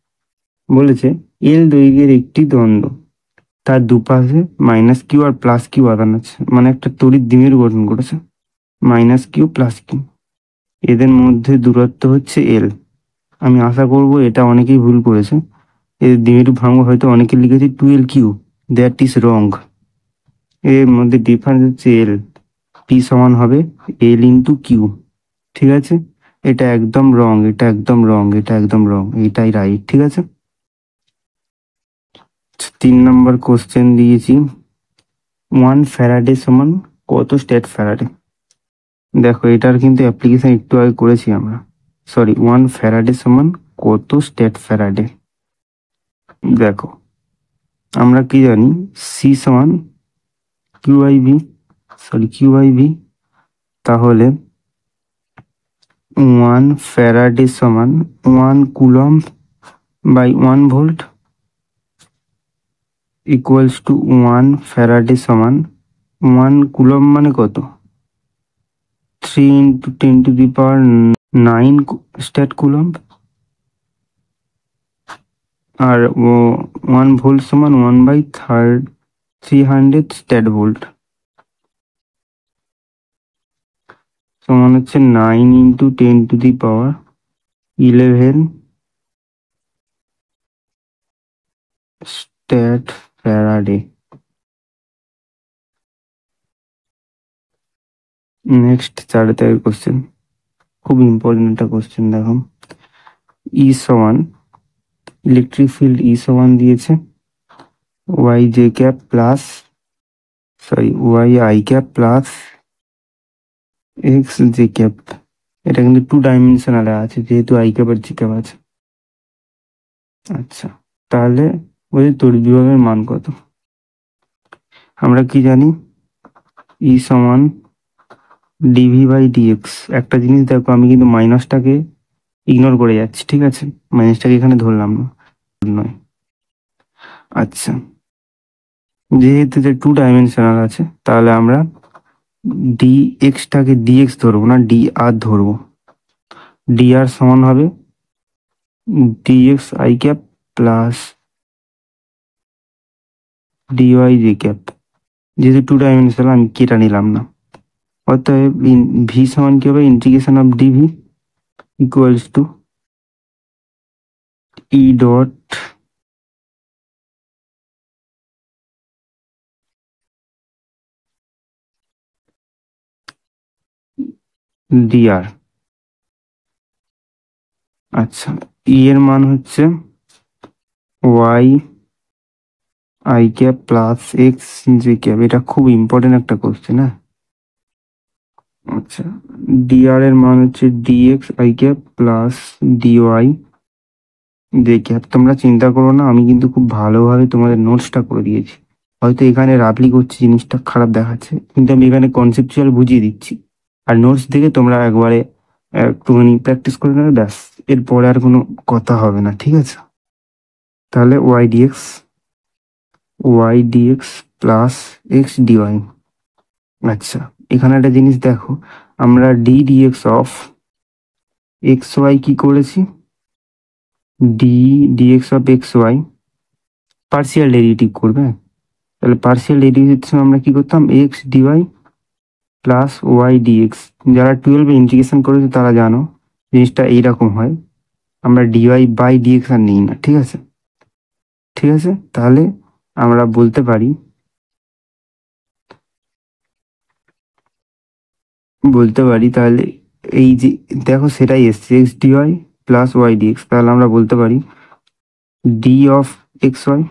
বলেছে এল দৈর্ঘ্যের একটি দ্বন্দ্ব, তার দুপাশে -q আর +q আধান আছে, মানে একটা তড়িৎ দ্বিমেরু গঠন করেছে, -q +q, এদের মধ্যে দূরত্ব হচ্ছে এল। আমি আশা করব এটা অনেকেই ভুল করেছে, এদের দ্বিমেরু ভাঙব, হয়তো অনেকে লিখেছে 12q, দ্যাট ইজ রং। এর মধ্যে ডিফারেন্স হচ্ছে এল, পি সমান হবে এল ইন্টু কিউ। ঠিক আছে, এটা একদম রং, এটা একদম রং, এটা একদম রং, এটাই রাইট। ঠিক আছে, 3 নম্বর কোশ্চেন দিয়েছি, 1 ফ্যারাডে সমান কত স্টেট ফ্যারাডে। দেখো, এটার কিন্তু অ্যাপ্লিকেশন একটু আগে করেছি আমরা, সরি, 1 ফ্যারাডে সমান কত স্টেট ফ্যারাডে। দেখো, আমরা কি জানি, সি সমান কিউ/ভি, সরি কিউ/ভি। তাহলে 1 ফ্যারাডে সমান 1 coulomb by 1 volt equals to 1 faraday সমান 1 কুলম্ব মানে কত, 3 × 10⁹ স্টেট কুলম্ব। আর 1 ভোল্ট সমান 1/300 স্টেট ভোল্ট, সমান হচ্ছে 9 × 10⁻11 স্টেট ফ্যারাডে। নেক্সট 4 দাগের কোশ্চেন, খুব ইম্পর্টেন্ট একটা কোশ্চেন। দেখো, ই সমান, ইলেকট্রিক ফিল্ড ই সমান দিয়েছে y প্লাস x j। এটা কিন্তু 2 ডাইমেনশনালে আছে, যেহেতু i ক্যাপ আর j ক্যাপ আছে। আচ্ছা, তাহলে ওই তড়িৎ বিভবের মান কত, আমরা কি জানি, ই সমান dv/dx। একটা জিনিস দেখো, আমি কিন্তু মাইনাসটাকে ইগনোর করে যাচ্ছি, ঠিক আছে, মাইনাসটাকে এখানে ধরলাম না, নয়। আচ্ছা, যেহেতু যে 2 ডাইমেনশনাল আছে, তাহলে আমরা dx-টাকে dx ধরবো না, dr ধরবো। dr সমান হবে dx i cap plus dy j cap. যেহেতু 2 ডাইমেনশনাল, আমি কেটা নিলাম না, অতএব ভি সমান কি হবে, integration of dV equals to E dot dr। আচ্ছা, ই এর মান হচ্ছে y i cap plus x j cap. এটা খুব ইম্পর্টেন্ট একটা কোশ্চেন, হ্যাঁ। আচ্ছা, dr এর মান হচ্ছে dx i cap plus dy j cap. তোমরা চিন্তা করো না, আমি কিন্তু খুব ভালোভাবে তোমাদের নোটসটা করে দিয়েছি। হয়তো এখানে রাফলি করছি, জিনিসটা খারাপ দেখাচ্ছে, কিন্তু আমি এখানে কনসেপচুয়াল বুঝিয়ে দিচ্ছি। আর নোটস দেখে তোমরা একবারে একটুখানি প্র্যাকটিস করে নেবে, ব্যাস, এরপরে আর কোনো কথা হবে না, ঠিক আছে? তাহলে y dx plus x dy. আচ্ছা, এখানে একটা জিনিস দেখো, আমরা ডিএক্স অফ এক্স ওয়াই কি করেছি, dx of x y partial derivative করবে। তাহলে পার্সিয়াল ডেরিভেটিভ আমরা কি করতাম, x dy plus y dx. যারা 12 ইন্টিগ্রেশন করেছে তারা জানো জিনিসটা এইরকম হয়, আমরা ডিওয়াই বাই ডিএক্স আর নিই না, ঠিক আছে? ঠিক আছে, তাহলে আমরা বলতে পারি তাহলে এই যে দেখো সেটাই এসছে, x dy plus y dx, তাহলে আমরা বলতে পারি d of x y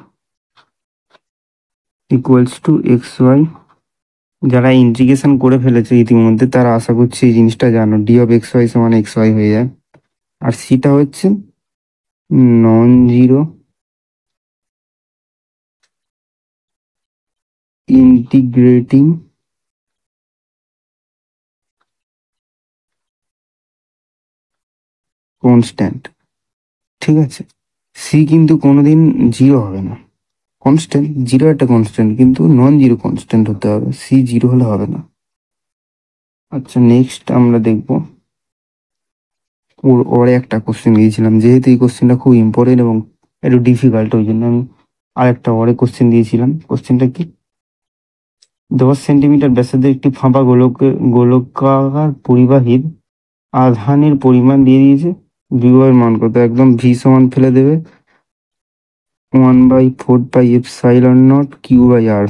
equals to x y. যারা ইন্টিগ্রেশন করে ফেলেছে ইতিমধ্যে তারা আশা করছি এই জিনিসটা জানো, ডি অফ এক্স ওয়াই সমান এক্স ওয়াই হয়ে যায়। আর সিটা হচ্ছে নন জিরো ইন্টিগ্রেটিং কনস্ট্যান্ট, ঠিক আছে? সি কিন্তু কোনোদিন জিরো হবে না, কনস্ট্যান্ট, জিরো একটা কনস্ট্যান্ট, কিন্তু নন জিরো কনস্ট্যান্ট হতে হবে, সি জিরো হলে হবে না। আচ্ছা, নেক্সট আমরা দেখবো ওর একটা কোশ্চেন দিয়েছিলাম, যেহেতু এই কোশ্চেনটা খুব ইম্পর্টেন্ট এবং একটু ডিফিকাল্ট, ওই জন্য আমি আরেকটা ওরে কোশ্চেন দিয়েছিলাম। কোশ্চেনটা কি, 10 সেন্টিমিটার ব্যাসার্ধের একটি ফাঁপা গোলকাকার পরিবাহীর আধানের পরিমাণ দিয়ে দিয়েছে, বিভবের মান কত? একদম ভি সমান ফেলে দেবে 1/4πε0 Q/R,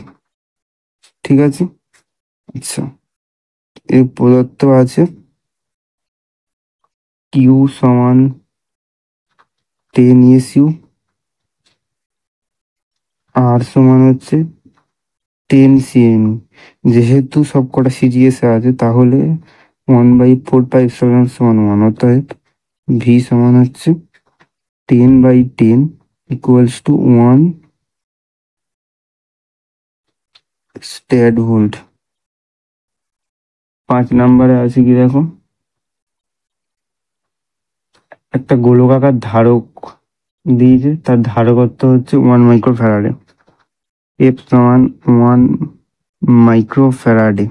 ঠিক আছে? আচ্ছা, এর প্রদত্ত আছে কিউ সমান 10 SU, আর সমান হচ্ছে 10 cm। যেহেতু সব কটা সিজিএস আছে তাহলে 1/4πε সমান 1, অতএব ভি সমান হচ্ছে 10/10 ইকুয়ালস টু 1 স্ট্যাড ভোল্ট। 5 নম্বরে আছে কি দেখো, একটা গোলকাকার ধারক দিয়েছে, তার ধারকত্ব হচ্ছে 1 মাইক্রোফ্যারাডে, এফ সমান 1 মাইক্রোফ্যারাডে,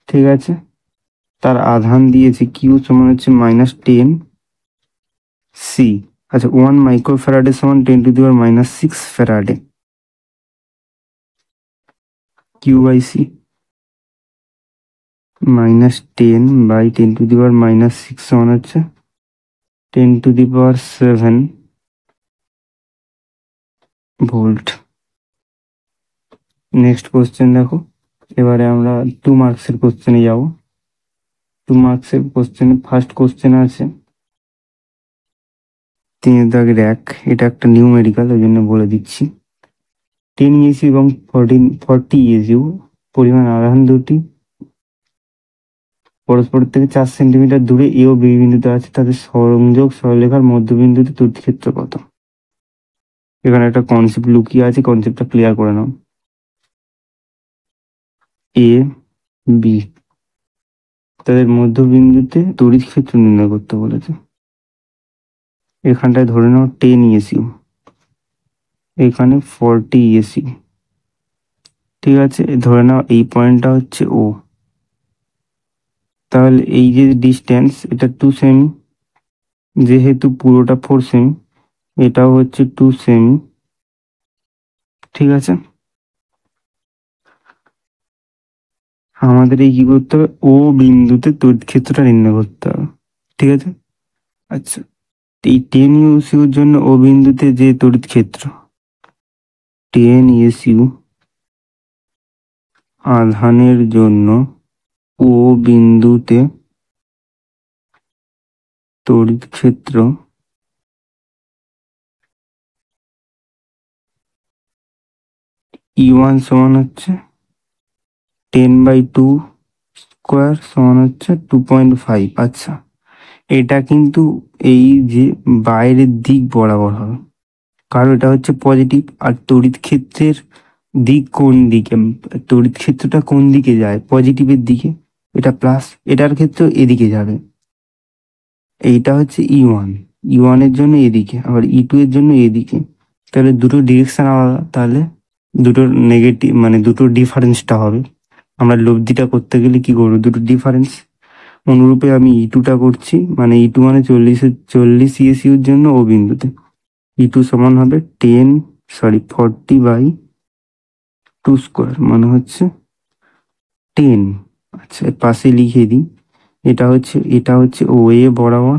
ঠিক আছে? তার আধান দিয়েছে কিউ সমান হচ্ছে -10 সি। আচ্ছা, 1 মাইক্রোফ্যারাডে সমান 10⁻⁻6 ফ্যারাডে, Q/C -10/10⁻⁻6 সমান হচ্ছে 10⁻7 ভোল্ট। নেক্সট কোশ্চেন দেখো, এবারে আমরা 2 মার্কসের কোশ্চেনে যাব। 2 মার্কসের কোশ্চেনে ফার্স্ট কোশ্চেন আছে 3 দাগের 1, এটা একটা নিউমেরিক্যাল, ওই জন্য বলে দিচ্ছি। 10 ESU এবং 40 ESU পরিমাণ আধান দুটি পরস্পর থেকে 4 সেন্টিমিটার দূরে এ ও বি বিন্দুতে আছে, তাদের সংযোগ সরলরেখার মধ্যবিন্দুতে তড়িৎ ক্ষেত্র কত? এখানে একটা কনসেপ্ট লুকিয়ে আছে, কনসেপ্টটা ক্লিয়ার করে নাও। এ বি তাদের মধ্যবিন্দুতে তড়িৎ ক্ষেত্র নির্ণয় করতে বলেছে। এখানটায় ধরে নাও 10 ESU, এখানে 40 ESU, ঠিক আছে? ধরে নাও এই পয়েন্টটা হচ্ছে ও, তাহলে এই যে ডিস্টেন্স এটা 2 সেমি, যেহেতু পুরোটা 4 সেমি, এটাও হচ্ছে 2 সেমি, ঠিক আছে? আমাদের এই কি করতে হবে, ও বিন্দুতে তড়িৎ ক্ষেত্রটা নির্ণয় করতে হবে, ঠিক আছে? আচ্ছা, এই 10 ইউসিউর জন্য ও বিন্দুতে যে তড়িৎ ক্ষেত্র 10 ইউসিউ আধানের জন্য ও বিন্দুতে তড়িৎ ক্ষেত্র E1 সমান হচ্ছে 10/2 স্কোয়ার সমান হচ্ছে 2.5। আচ্ছা, এটা কিন্তু এই যে বাইরের দিক বরাবর হবে, কারণ এটা হচ্ছে পজিটিভ, আর তড়িৎ ক্ষেত্রের দিক কোন দিকে, তড়িৎ ক্ষেত্রটা কোন দিকে যায়, পজিটিভের দিকে, এটা প্লাস, এটার ক্ষেত্রে এদিকে যাবে। এইটা হচ্ছে E1, E1 এর জন্য এদিকে, আবার E2 এর জন্য এদিকে। তাহলে দুটো ডিরেকশন আলাদা, তাহলে দুটোর নেগেটিভ মানে দুটো ডিফারেন্সটা হবে। আমরা লব্ধিটা করতে গেলে কি করবো, দুটো ডিফারেন্স। অনুরূপে আমি E2টা করছি, মানে E2 মানে 40 CSU এর জন্য ও বিন্দুতে E2 সমান হবে 40/2 মানে হচ্ছে 10। আচ্ছা, এর পাশে লিখে দিই, এটা হচ্ছে OA বরাবর,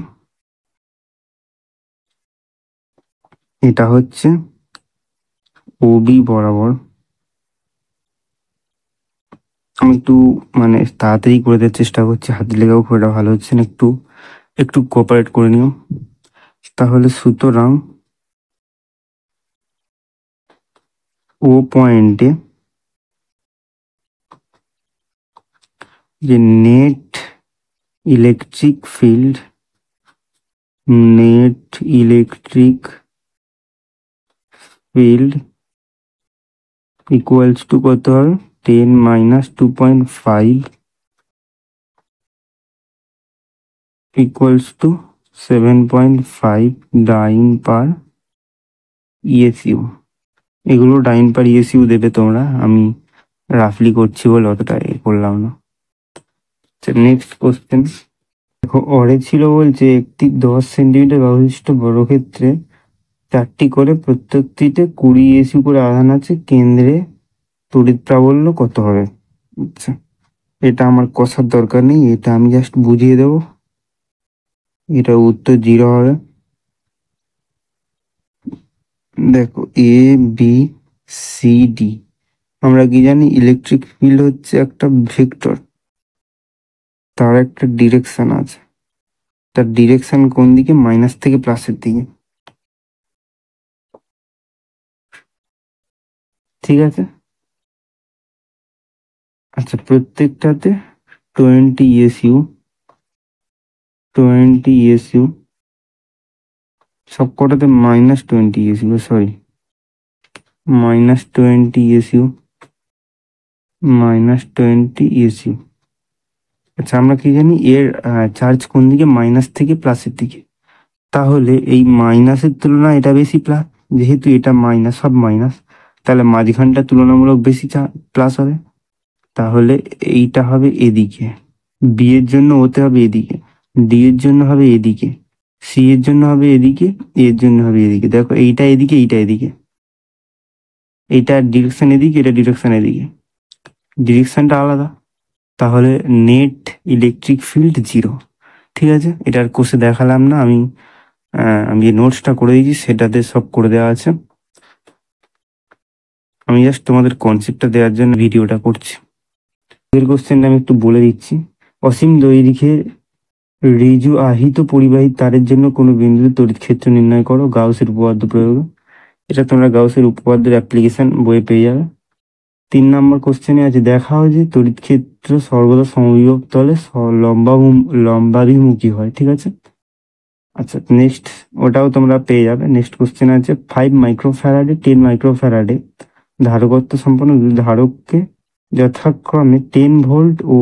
এটা হচ্ছে OB বরাবর। আমি একটু মানে তাড়াতাড়ি করে দেওয়ার চেষ্টা করছি, হাতের লেখাও খুব একটা ভালো হচ্ছে না, একটু একটু কোঅপারেট করে নিও। তাহলে সুতরাং ও পয়েন্টে যে net electric field equals to কত হবে, 10 - 2.5 equals to 7.5 dyne per ESU. এগুলো ডাইন পার ইএসইউ দেবে তোমরা, আমি রাফলি করছি বলে অতটা করলাম না। নেক্সট কোশ্চেন দেখো, অরে ছিল বলছে একটি 10 সেন্টিমিটার ব্যবশিষ্ট বর্গক্ষেত্রে 4টি করে প্রত্যেকটিতে 20 ইএসইউ করে আধান আছে, কেন্দ্রে তড়িৎ প্রাবল্য কত হবে? আচ্ছা, এটা আমার কষার দরকার নেই, এটা আমি জাস্ট বুঝিয়ে দেবো। এটা উত্তর 0 হবে। দেখো ABCD, আমরা কি জানি, ইলেকট্রিক ফিল্ড হচ্ছে একটা ভেক্টর, তার একটা ডিরেকশন আছে, তার ডিরেকশন কোন দিকে, মাইনাস থেকে প্লাসের দিকে। ঠিক আছে, আচ্ছা প্রত্যেকটাতে 20 ইএসইউ, সব কটাতে -20 ইএসইউ, সরি -20 ইএসইউ, -20 ইএসইউ। আচ্ছা, আমরা কি জানি এর চার্জ কোন দিকে, মাইনাস থেকে প্লাসের দিকে। তাহলে এই মাইনাসের তুলনায় এটা বেশি প্লাস, যেহেতু এটা মাইনাস, সব মাইনাস, তাহলে মাঝখানটা তুলনামূলক বেশি প্লাস হবে। তাহলে এইটা হবে এদিকে, বি এর জন্য হতে হবে এদিকে, ডি এর জন্য হবে এদিকে, সি এর জন্য হবে এদিকে, এর জন্য হবে এদিকে। দেখো এইটা এদিকে, এইটা এদিকে, এইটা ডিরেকশন এদিকে, এটা ডিরেকশন এদিকে, ডিরেকশনটা আলাদা। তাহলে নেট ইলেকট্রিক ফিল্ড 0। ঠিক আছে, এটা আর কোষে দেখালাম না, আমি যে নোটসটা করে দিয়েছি সেটাতে সব করে দেওয়া আছে। আমি জাস্ট তোমাদের কনসেপ্টটা দেওয়ার জন্য ভিডিওটা করছি। এর কোশ্চেনটা আমি একটু বলে দিচ্ছি। অসীম দৈর্ঘ্যের ঋজু আহিত পরিবাহী তারের জন্য কোনো বিন্দুতে তড়িৎ ক্ষেত্র নির্ণয় করো গাউসের উপপাদ্য প্রয়োগে। এটা তোমরা গাউসের উপপাদ্যের অ্যাপ্লিকেশন বইয়ে পেয়ে যাবে। 3 নম্বর কোশ্চেনে আছে, দেখা হয় যে তড়িৎ ক্ষেত্র সর্বদা সমবিভব তলে লম্বাভিমুখী হয়। ঠিক আছে, আচ্ছা নেক্সট ওটাও তোমরা পেয়ে যাবে। নেক্সট কোশ্চেন আছে 5 মাইক্রোফ্যারাডে 10 মাইক্রোফ্যারাডে ধারকত্ব সম্পন্ন ধারককে যথাক্রমে 16 ভোল্ট ও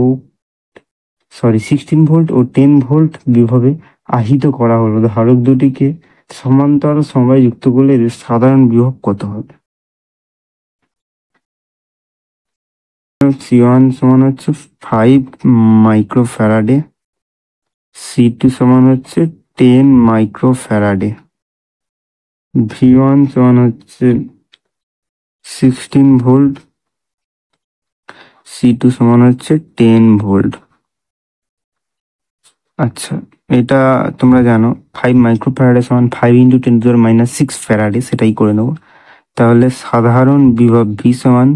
10 ভোল্ট বিভবে আহিত করা হলো। ধারক দুটিকে সমান্তরাল সমবায়ে যুক্ত করলে এদের সাধারণ বিভব কত হবে? C1 সমান হচ্ছে 5 মাইক্রোফ্যারাডে, C2 সমান হচ্ছে 10 মাইক্রোফ্যারাডে, V1 সমান হচ্ছে 16 ভোল্ট, C2 সমান হচ্ছে 10 ভোল্ট। আচ্ছা, এটা তোমরা জানো 5 মাইক্রোফ্যারাডে সমান 5 × 10⁻6 ফ্যারাডে, সেটাই করে নেবো। তাহলে সাধারণ বিভব V সমান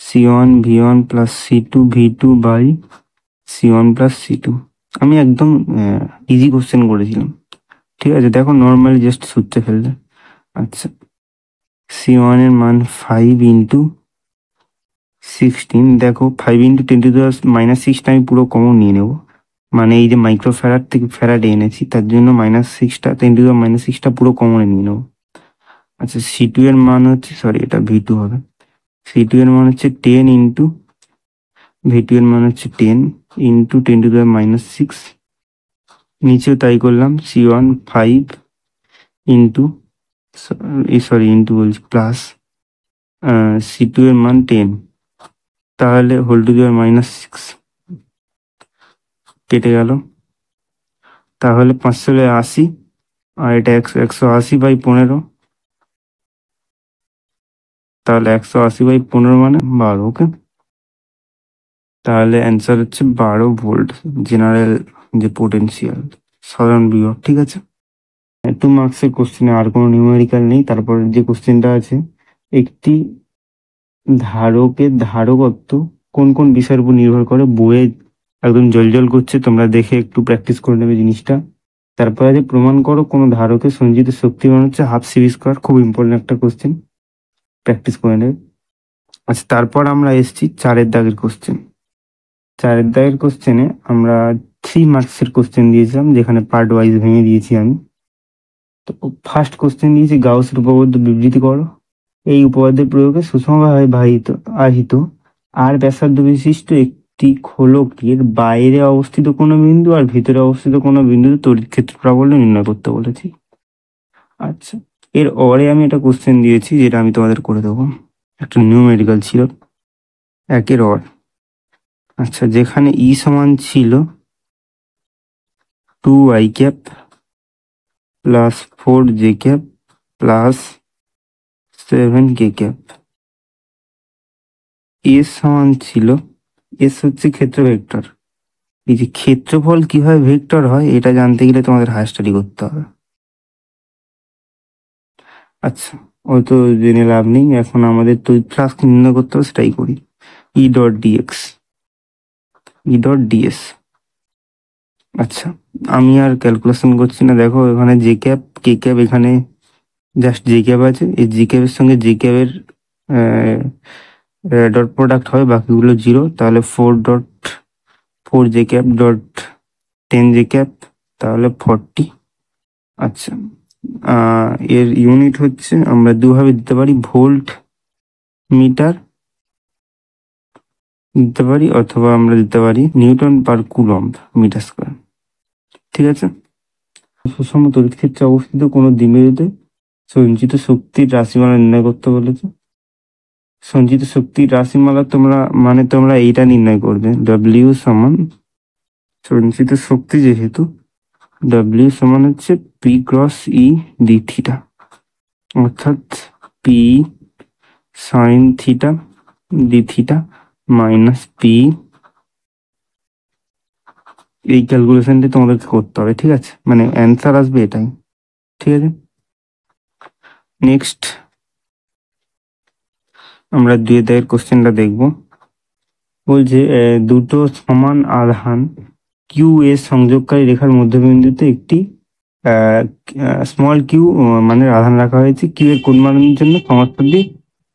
C1 V1 plus C2 V2 by C1 plus C2। আমি একদম ইজি কোশ্চেন করেছিলাম। ঠিক আছে, দেখো নর্মালি জাস্ট সূত্রে ফেললে। আচ্ছা, C1 এর মান 5 × 16, দেখো 5 × 10⁻6টা আমি পুরো কমন নিয়ে নেব, মানে এই যে মাইক্রোফ্যারাড থেকে ফ্যারাডে এনেছি তার জন্য -6টা 10⁻6টা পুরো কমনে নিয়ে নেব। আচ্ছা, C2 এর মান হচ্ছে, সরি এটা V2 হবে, C2 এর মান হচ্ছে 10 ইন্টু V2 এর মান হচ্ছে 10 ইন্টু 10⁻⁻6। নিচেও তাই করলাম, C1 5 ইন্টু ইন্টু বলছি প্লাস C2 এর মান 10, তাহলে হোল টু দি পাওয়ার -6 কেটে গেল। তাহলে 580, আর এটা 180/15, তাহলে 180/15 মানে 12। ওকে, তাহলে অ্যান্সার হচ্ছে 12 ভোল্ট জেনারেল যে পোটেনশিয়াল, সাধারণ বিভব। ঠিক আছে, 2 মার্কসের কোশ্চেনে আর কোনো নিউমেরিক্যাল নেই। তারপর যে কোশ্চেনটা আছে, একটি ধারকের ধারকত্ব কোন কোন বিষয়ের উপর নির্ভর করে, বইয়ে একদম জল করছে, তোমরা দেখে একটু প্র্যাকটিস করে নেবে জিনিসটা। তারপর আছে প্রমাণ করো কোনো ধারকের সঞ্চিত শক্তি মান হচ্ছে হাফ সিভি স্কোয়ার। খুব ইম্পর্টেন্ট একটা কোশ্চেন, প্র্যাকটিস করে নেবে। আচ্ছা, তারপর আমরা এসেছি 4 দাগের কোশ্চেন। 4 দাগের কোশ্চেনে আমরা 3 মার্কসের কোশ্চেন দিয়েছিলাম, যেখানে পার্ট ওয়াইজ ভেঙে দিয়েছি আমি। তো ফার্স্ট কোশ্চেন দিয়েছি গাউসের উপপাদ্য বিবৃতি করো। এই উপপাদ্যের প্রয়োগে সুষমভাবে আহিত আর ব্যাসার্ধ বিশিষ্ট একটি খোলকের বাইরে অবস্থিত কোনো বিন্দু আর ভিতরে অবস্থিত কোনো বিন্দুতে তড়িৎ ক্ষেত্র প্রাবল্য নির্ণয় করতে বলেছি। আচ্ছা, এর পরে আমি একটা কোশ্চেন দিয়েছি, যেটা আমি তোমাদের করে দেবো, একটা নিউমেরিক্যাল ছিল 1 অর। আচ্ছা, যেখানে ই সমান ছিল 2i cap plus 4j cap plus 7k cap, S সমান ছিল, এস হচ্ছে ক্ষেত্র ভেক্টর। এই যে ক্ষেত্রফল কিভাবে ভেক্টর হয়, এটা জানতে গেলে তোমাদের হায়ার স্টাডি করতে হবে। আচ্ছা, ওই তো জেনে লাভ নেই, এখন আমাদের তো ফ্লাক্স নির্ণয় করতে হবে, সেটাই করি। E dot DS. আচ্ছা, আমি আর ক্যালকুলেশন করছি না। দেখো, এখানে জে ক্যাপ কে ক্যাপ, এখানে জাস্ট জে ক্যাপ আছে। এই জে ক্যাপের সঙ্গে জে ক্যাপের ডট প্রোডাক্ট হয়, বাকিগুলো 0। তাহলে 4 ক্যাপ ডট 10 ক্যাপ, তাহলে 40। আচ্ছা, এর ইউনিট হচ্ছে, আমরা দুভাবে দিতে পারি, ভোল্ট মিটার দিতে পারি, অথবা আমরা দিতে পারি newton per coulomb metre square. ঠিক আছে, সুষম তড়িৎ ক্ষেত্রে অবস্থিত কোনো দ্বিমেরুতে সঞ্চিত শক্তির রাশিমালা নির্ণয় করতে বলেছে। সঞ্চিত শক্তির রাশিমালা তোমরা এইটা নির্ণয় করবে, ডব্লিউ সমান সঞ্চিত শক্তি, যেহেতু ডব্লিউ সমান হচ্ছে P cross E D theta, অর্থাৎ P sine theta D theta minus P. এই ক্যালকুলেশনটি তোমাদেরকে করতে হবে। ঠিক আছে, মানে অ্যান্সার আসবে এটাই। ঠিক আছে, নেক্সট আমরা 2 দাগের কোশ্চেনটা দেখব। বলছে দুটো সমান আধান কিউ এর সংযোগকারী রেখার মধ্যবিন্দুতে একটি স্মল কিউ মানে আধান রাখা হয়েছে। কিউ এর কোন মানের জন্য সমস্যাটি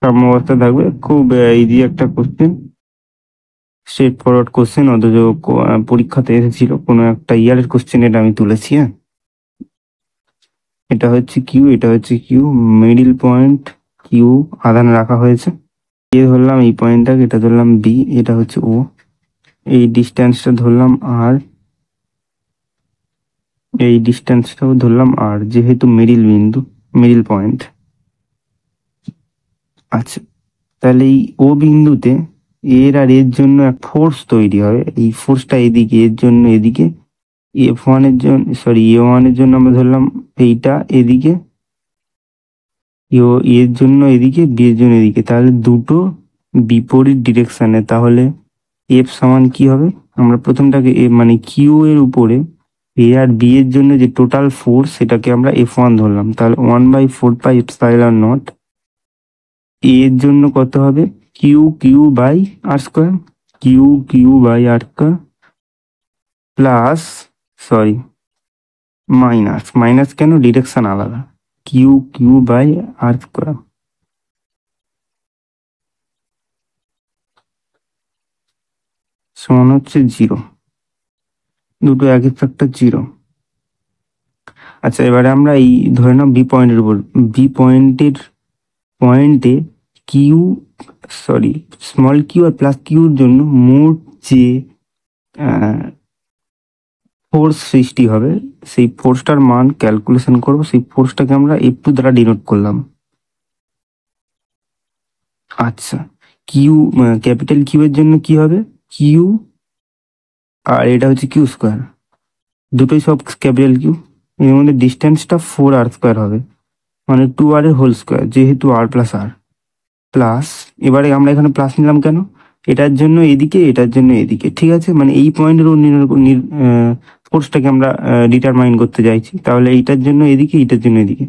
সাম্যাবস্থা থাকবে। খুব ইজি একটা কোশ্চেন, স্ট্রেট ফরওয়ার্ড কোশ্চেন, অথচ পরীক্ষাতে এসেছিল কোনো একটা ইয়ারের কোশ্চেন। এটা আমি তুলেছি। হ্যাঁ, এটা হচ্ছে কিউ, এটা হচ্ছে কিউ, মিডিল পয়েন্ট কিউ আধান রাখা হয়েছে। এ ধরলাম এই পয়েন্টটাকে, এটা ধরলাম বি, এটা হচ্ছে ও, এই ডিস্টেন্সটা ধরলাম আর, এই ডিস্টেন্সটাও ধরলাম আর, যেহেতু মিডিল পয়েন্ট। আচ্ছা, তাহলে এই ও বিন্দুতে এর আর এর জন্য এক ফোর্স তৈরি হবে। এই ফোর্সটা এদিকে, এর জন্য এদিকে, F1 এর জন্য, সরি A1 এর জন্য আমরা ধরলাম এইটা এদিকে, এর জন্য এদিকে, বি এর জন্য এদিকে, তাহলে দুটো বিপরীত ডিরেকশনে। তাহলে এফ সমান কি হবে, আমরা প্রথমটাকে মানে কিউ এর উপরে এ আর বি এর জন্য যে টোটাল ফোর্স, সেটাকে আমরা F1 ধরলাম। তাহলে 1/4πε0 এর জন্য কত হবে, Q by R square, Q by R square plus, sorry minus কেন, ডিরেকশন আলাদা, কিউ বাই আর স্কোয়ার সমান হচ্ছে 0। দুটো একই ফ্যাক্টর 0। আচ্ছা, এবারে আমরা এই ধরে নাও বি পয়েন্টের উপর, বি পয়েন্টে Q sorry small Q R plus কিউর জন্য মোট যে ফোর্স সৃষ্টি হবে সেই ফোর্সটার মান ক্যালকুলেশন করব, সেই ফোর্সটাকে আমরা F2 দ্বারা ডিনোট করলাম। আচ্ছা, কিউ ক্যাপিটাল কিউ এর জন্য কি হবে, কিউ আর এটা হচ্ছে কিউ স্কোয়ার, দুটোই সব ক্যাপিটাল কিউ, এর মধ্যে ডিস্টেন্সটা 4r² হবে, মানে 2r এর হোল স্কোয়ার, যেহেতু r প্লাস আর প্লাস, এবারে আমরা এখানে প্লাস নিলাম কেন, এটার জন্য এদিকে এটার জন্য এদিকে, ঠিক আছে, মানে এই পয়েন্টের ফোর্সটাকে আমরা ডিটারমাইন করতে চাইছি, তাহলে এইটার জন্য এদিকে এইটার জন্য এদিকে,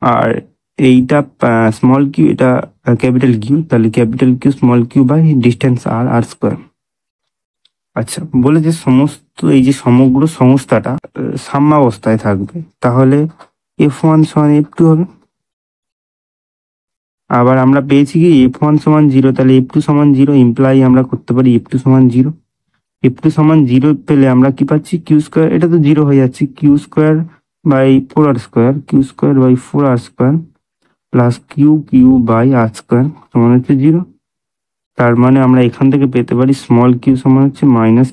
আর এইটা স্মল কিউ এটা ক্যাপিটাল কিউ, তাহলে capital Q small Q by distance r² আচ্ছা, বলে যে সমস্ত এই যে সমগ্র সংস্থাটা সাম্যাবস্থায় থাকবে, তাহলে F1 সমান F2 হবে। আবার আমরা পেয়েছি কি F1 সমান 0, তাহলে F2 সমান 0 ইমপ্লাই আমরা করতে পারি F2 সমান 0। F2 সমান 0 পেলে আমরা কি পাচ্ছি, কিউ স্কোয়ার, এটা তো 0 হয়ে যাচ্ছে, Q square by 4r², Q square by 4r² plus Q Q by r² সমান হচ্ছে 0। তার মানে আমরা এখান থেকে পেতে পারি স্মল কিউ সমান হচ্ছে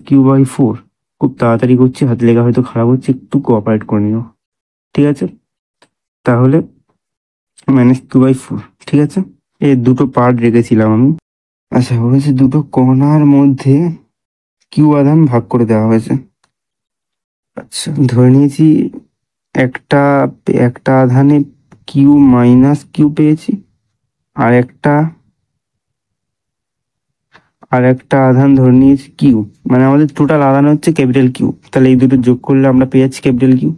-q/4। খুব তাড়াতাড়ি করছি, হাত লেখা হয়তো খারাপ হচ্ছে, একটু কোঅপারেট করে নিও, ঠিক আছে। তাহলে -q/4, ঠিক আছে, এই দুটো পার্ট রেখেছিলাম আমি। আচ্ছা, বলেছে দুটো কণার মধ্যে কিউ আধান ভাগ করে দেওয়া হয়েছে। আচ্ছা, ধরে নিয়েছি একটা একটা আধানে q-q পেয়েছি, আর একটা আধান ধরে নিয়েছি কিউ, মানে আমাদের টোটাল আধান হচ্ছে ক্যাপিটাল কিউ, তাহলে এই দুটো যোগ করলে আমরা পেয়ে যাচ্ছি ক্যাপিটাল কিউ।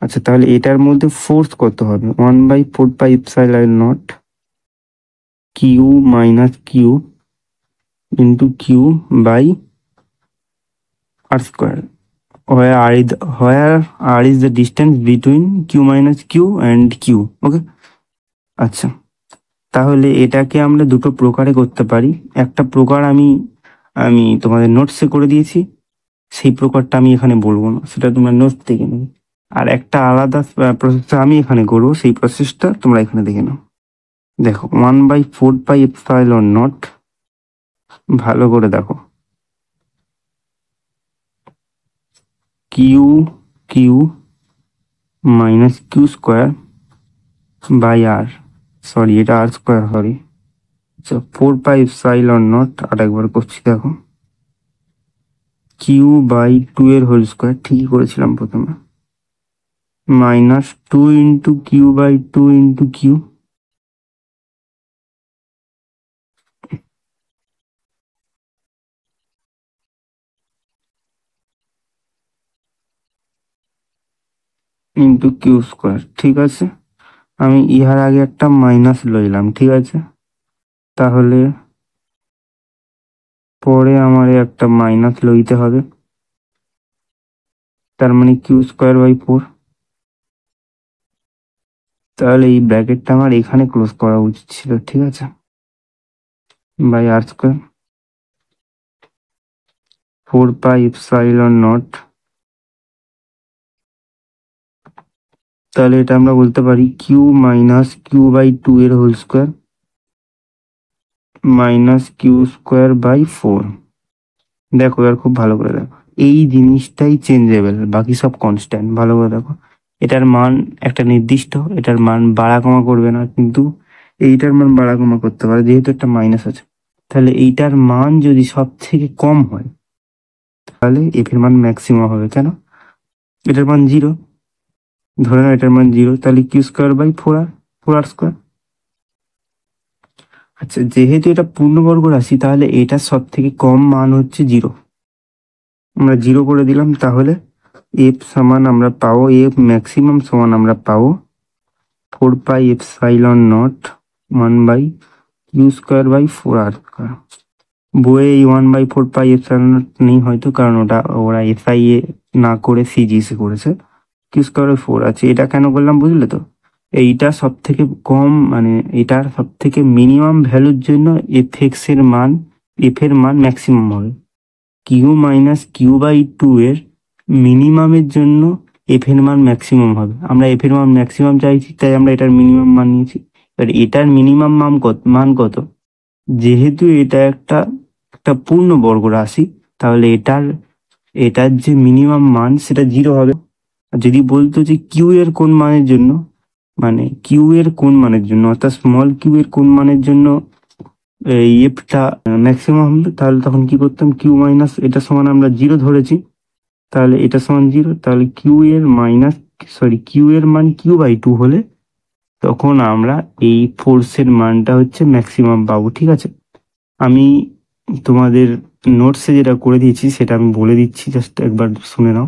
আচ্ছা, তাহলে এটার মধ্যে ফোর্স কত হবে, 1/4πε0 Q minus Q into Q by r², where r is the distance between q minus q and q, ওকে। আচ্ছা, তাহলে এটাকে আমরা দুটো প্রকারে করতে পারি, একটা প্রকার আমি তোমাদের নোটসে করে দিয়েছি, সেই প্রকারটা আমি এখানে বলবো না, সেটা তোমরা নোটস দেখে নেবে, আর একটা আলাদা প্রসেসটা আমি এখানে করবো, সেই প্রসেসটা তোমরা এখানে দেখে নাও। দেখো 1/4πε0, ভালো করে দেখো, Q Q minus Q square by R, sorry এটা r² হবে, 4πε0, আর একবার করছি দেখো, কিউ বাই 2 এর হোল স্কোয়ার, ঠিকই করেছিলাম প্রথমে, -2 into Q by 2 into Q into Q square, ঠিক আছে। আমি ইহার আগে একটা মাইনাস লইলাম, ঠিক আছে, তাহলে পরে আমার একটা মাইনাস লইতে হবে, তার মানে q²/4, তাহলে এই ব্র্যাকেটটা আমার এখানে ক্লোজ করা উচিত ছিল, ঠিক আছে, বাই r², 4πε0, তাহলে এটা আমরা বলতে পারি কিউ মাইনাস কিউ বাই 2 এর হোল স্কোয়ার মাইনাস q²/4। দেখো এবার খুব ভালো করে দেখো, এই জিনিসটাই চেঞ্জেবল, বাকি সব কনস্ট্যান্ট, ভালো করে দেখো, এটার মান একটা নির্দিষ্ট, এটার মান বাড়া কমা করবে না, কিন্তু এইটার মান বাড়া কমা করতে পারে, যেহেতু একটা মাইনাস আছে, তাহলে এইটার মান যদি সব থেকে কম হয় তাহলে এফ এর মান ম্যাক্সিমাম হবে। কেন, এটার মান 0, ধরে নাও এটার মান 0, তাহলে q²/4r²। আচ্ছা, যেহেতু এটা পূর্ণবর্গ রাশি, তাহলে এটা সব থেকে কম মান হচ্ছে 0, আমরা 0 করে দিলাম, তাহলে এফ সমান আমরা পাবো, এফ ম্যাক্সিমাম সমান আমরা পাবো 4πε0 1/q²/4r²। বইয়ে এই 1/4πε0 নেই হয়তো, কারণ ওরা এসআই এ না করে সিজিএস করেছে, q²/4 আছে। এটা কেন বললাম বুঝলে তো, এইটা সব থেকে কম, মানে এটার সব থেকে মিনিমাম ভ্যালুর জন্য এফ এর মান ম্যাক্সিমাম হবে, q-q/2 এর মিনিমামের জন্য এফ এর মান ম্যাক্সিমাম হবে, আমরা এফ এর মান ম্যাক্সিমাম চাইছি, তাই আমরা এটার মিনিমাম মান নিয়েছি, এবার এটার মিনিমাম মান কত, যেহেতু এটা একটা একটা পূর্ণবর্গ রাশি, তাহলে এটার যে মিনিমাম মান সেটা 0 হবে। আর যদি বলতো যে কিউ এর কোন মানের জন্য, মানে কিউ এর কোন মানের জন্য, অর্থাৎ স্মল কিউ এর কোন মানের জন্য এই এফটা ম্যাক্সিমাম হবে, তাহলে তখন কি করতাম, কিউ মাইনাস এটা সমান আমরা 0 ধরেছি, তাহলে এটা সমান 0, তাহলে কিউ এর মান Q/2 হলে তখন আমরা এই ফোর্সের মানটা হচ্ছে ম্যাক্সিমাম পাবো। ঠিক আছে, আমি তোমাদের নোটসে যেটা করে দিয়েছি সেটা আমি বলে দিচ্ছি, জাস্ট একবার শুনে নাও।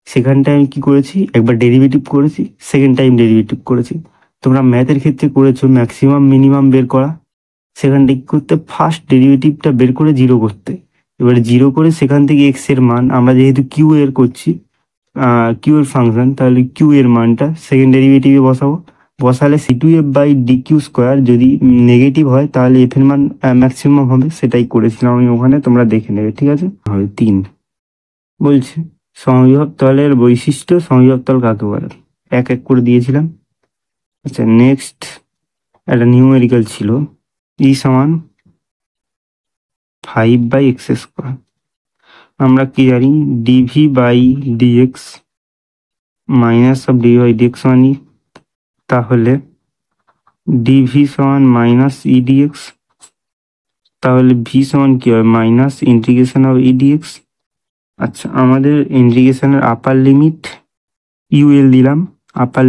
সেখানটায় আমি কি করেছি, একবার ডেরিভেটিভ করেছি, সেকেন্ড টাইম ডেরিভেটিভ করেছি। তোমরা ম্যাথের ক্ষেত্রে করেছো ম্যাক্সিমাম মিনিমাম বের করা, সেখানটা কি করতে, ফার্স্ট ডেরিভেটিভটা বের করে 0 করতে, এবারে 0 করে সেখান থেকে এক্স এর মান, আমরা যেহেতু কিউ এর করছি, কিউ এর ফাংশন, তাহলে কিউ এর মানটা সেকেন্ড ডেরিভেটিভে বসাবো, বসালে C2F/dq² যদি নেগেটিভ হয় তাহলে এফ এর মান ম্যাক্সিমাম হবে, সেটাই করেছিলাম আমি ওখানে, তোমরা দেখে নেবে। ঠিক আছে, হবে 3। বলছে সমবিভব তলের বৈশিষ্ট্য, সমবিভব তল কাকে বলে, এক এক করে দিয়েছিলাম। আচ্ছা, নেক্সট একটা নিউমেরিক্যাল ছিল, ই সমান 5/x²। আমরা কি জানি, dv/dx মাইনাস অফ dv/dx মানি, তাহলে dv সমান মাইনাস edx, তাহলে v সমান কি হয়, মাইনাস ইন্টিগ্রেশন অফ edx। আচ্ছা, আমাদের ইন্টিগ্রেশনের আপার লিমিট ইউএল দিলাম, আপার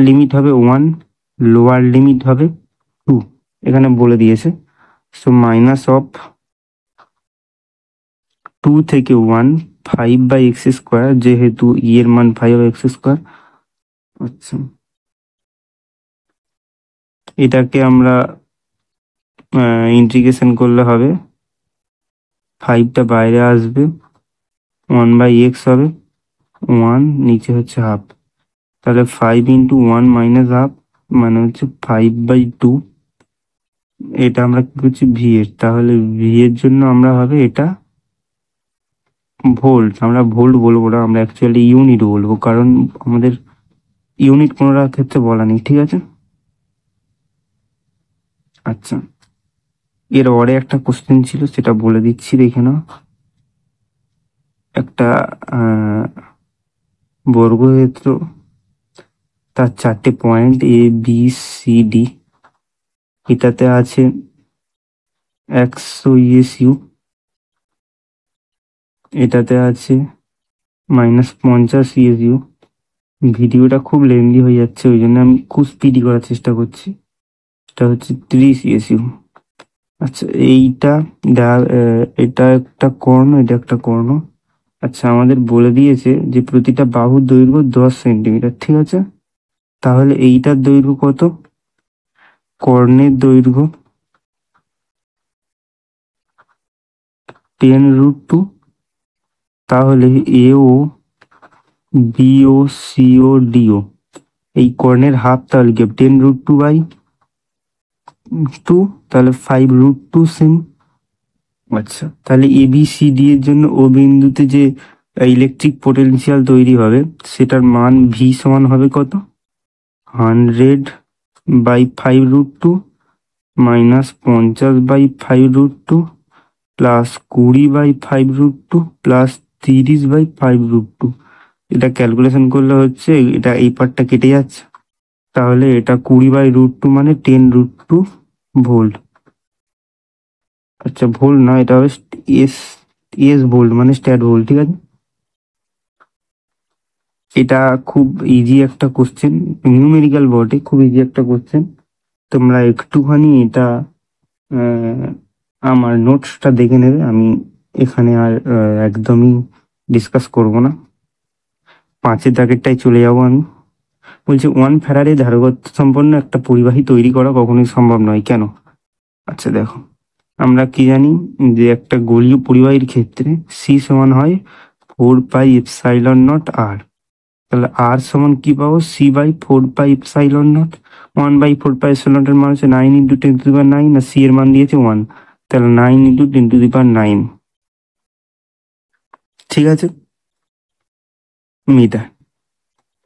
লিমিট হবে 1, লোয়ার লিমিট হবে 2, এখানে বলে দিয়েছে। সো মাইনাস অফ 2 থেকে 1 5/x², যেহেতু ই এর মান 5/x²। আচ্ছা, এটাকে আমরা ইন্টিগ্রেশন করলে হবে, 5টা বাইরে আসবে, 1/x হবে 1, নিচে হচ্ছে হাফ, তাহলে 5 × 1 - হাফ মানে হচ্ছে 5/2। এটা আমরা কি করছি, ভি এর, তাহলে ভি এর জন্য আমরা হবে এটা ভোল্ট, আমরা ভোল্ট বলবো না, আমরা অ্যাকচুয়ালি ইউনিট বলবো, কারণ আমাদের ইউনিট কোনোটা ক্ষেত্রে বলা নেই। ঠিক আছে, আচ্ছা, এর পরে একটা কোশ্চেন ছিল, সেটা বলে দিচ্ছি, দেখে নাও। একটা বর্গক্ষেত্র, তার 4টে পয়েন্ট ABCD, এটাতে আছে 100 ESU, এটাতে আছে -50 ESU। ভিডিওটা খুব লেন্দি হয়ে যাচ্ছে, ওই জন্য আমি খুব স্পিডি করার চেষ্টা করছি। এটা হচ্ছে 30 ESU। আচ্ছা, এটা একটা কর্ণ, এটা একটা কর্ণ। আচ্ছা, আমাদের বলে দিয়েছে যে প্রতিটা বাহুর দৈর্ঘ্য 10 সেন্টিমিটার। ঠিক আছে, তাহলে এইটার দৈর্ঘ্য কত, কর্ণের দৈর্ঘ্য 10√2, তাহলে AO BO CO DO এই কর্ণের হাফ, তাহলে কি 10√2/2, তাহলে 5√2 সেমি। আচ্ছা, তাহলে ABCD এর জন্য ও বিন্দুতে যে ইলেকট্রিক পোটেনশিয়াল তৈরি হবে সেটার মান V সমান হবে কত, 100/5√2 মাইনাস 50/5√2 প্লাস 20/5√2 প্লাস 30/5√2। এটা ক্যালকুলেশন করলে হচ্ছে, এটা এই পার্টটা কেটে যাচ্ছে, তাহলে এটা 20/√2 মানে 10√2 ভোল্ট। আচ্ছা, ভোল্ট না, এটা হবে এস ভোল্ট, মানে স্ট্যাট ভোল্ট। ঠিক আছে, এটা খুব ইজি একটা কোশ্চেন, নিউমেরিক্যাল বটে, খুব ইজি একটা কোশ্চেন। তোমরা একটুখানি এটা আমার নোটসটা দেখে নেবে, আমি এখানে আর একদমই ডিসকাস করব না, 5-এর দাগেরটাই চলে যাব আমি। বলছে 1 ফ্যারাডে ধারকত্ব সম্পন্ন একটা পরিবাহী তৈরি করা কখনোই সম্ভব নয়, কেন? আচ্ছা, দেখো, আমরা কি জানি যে একটা গোলীয় পরিবাহীর ক্ষেত্রে সি সমান হয় 4πε0r, তাহলে আর সমান কি পাবো, C/4πε0। 1/4πε0 এর মান হচ্ছে 9 × 10⁹, আর সি এর মান দিয়েছে 1, তাহলে 9 × 10⁹। ঠিক আছে, মিটার।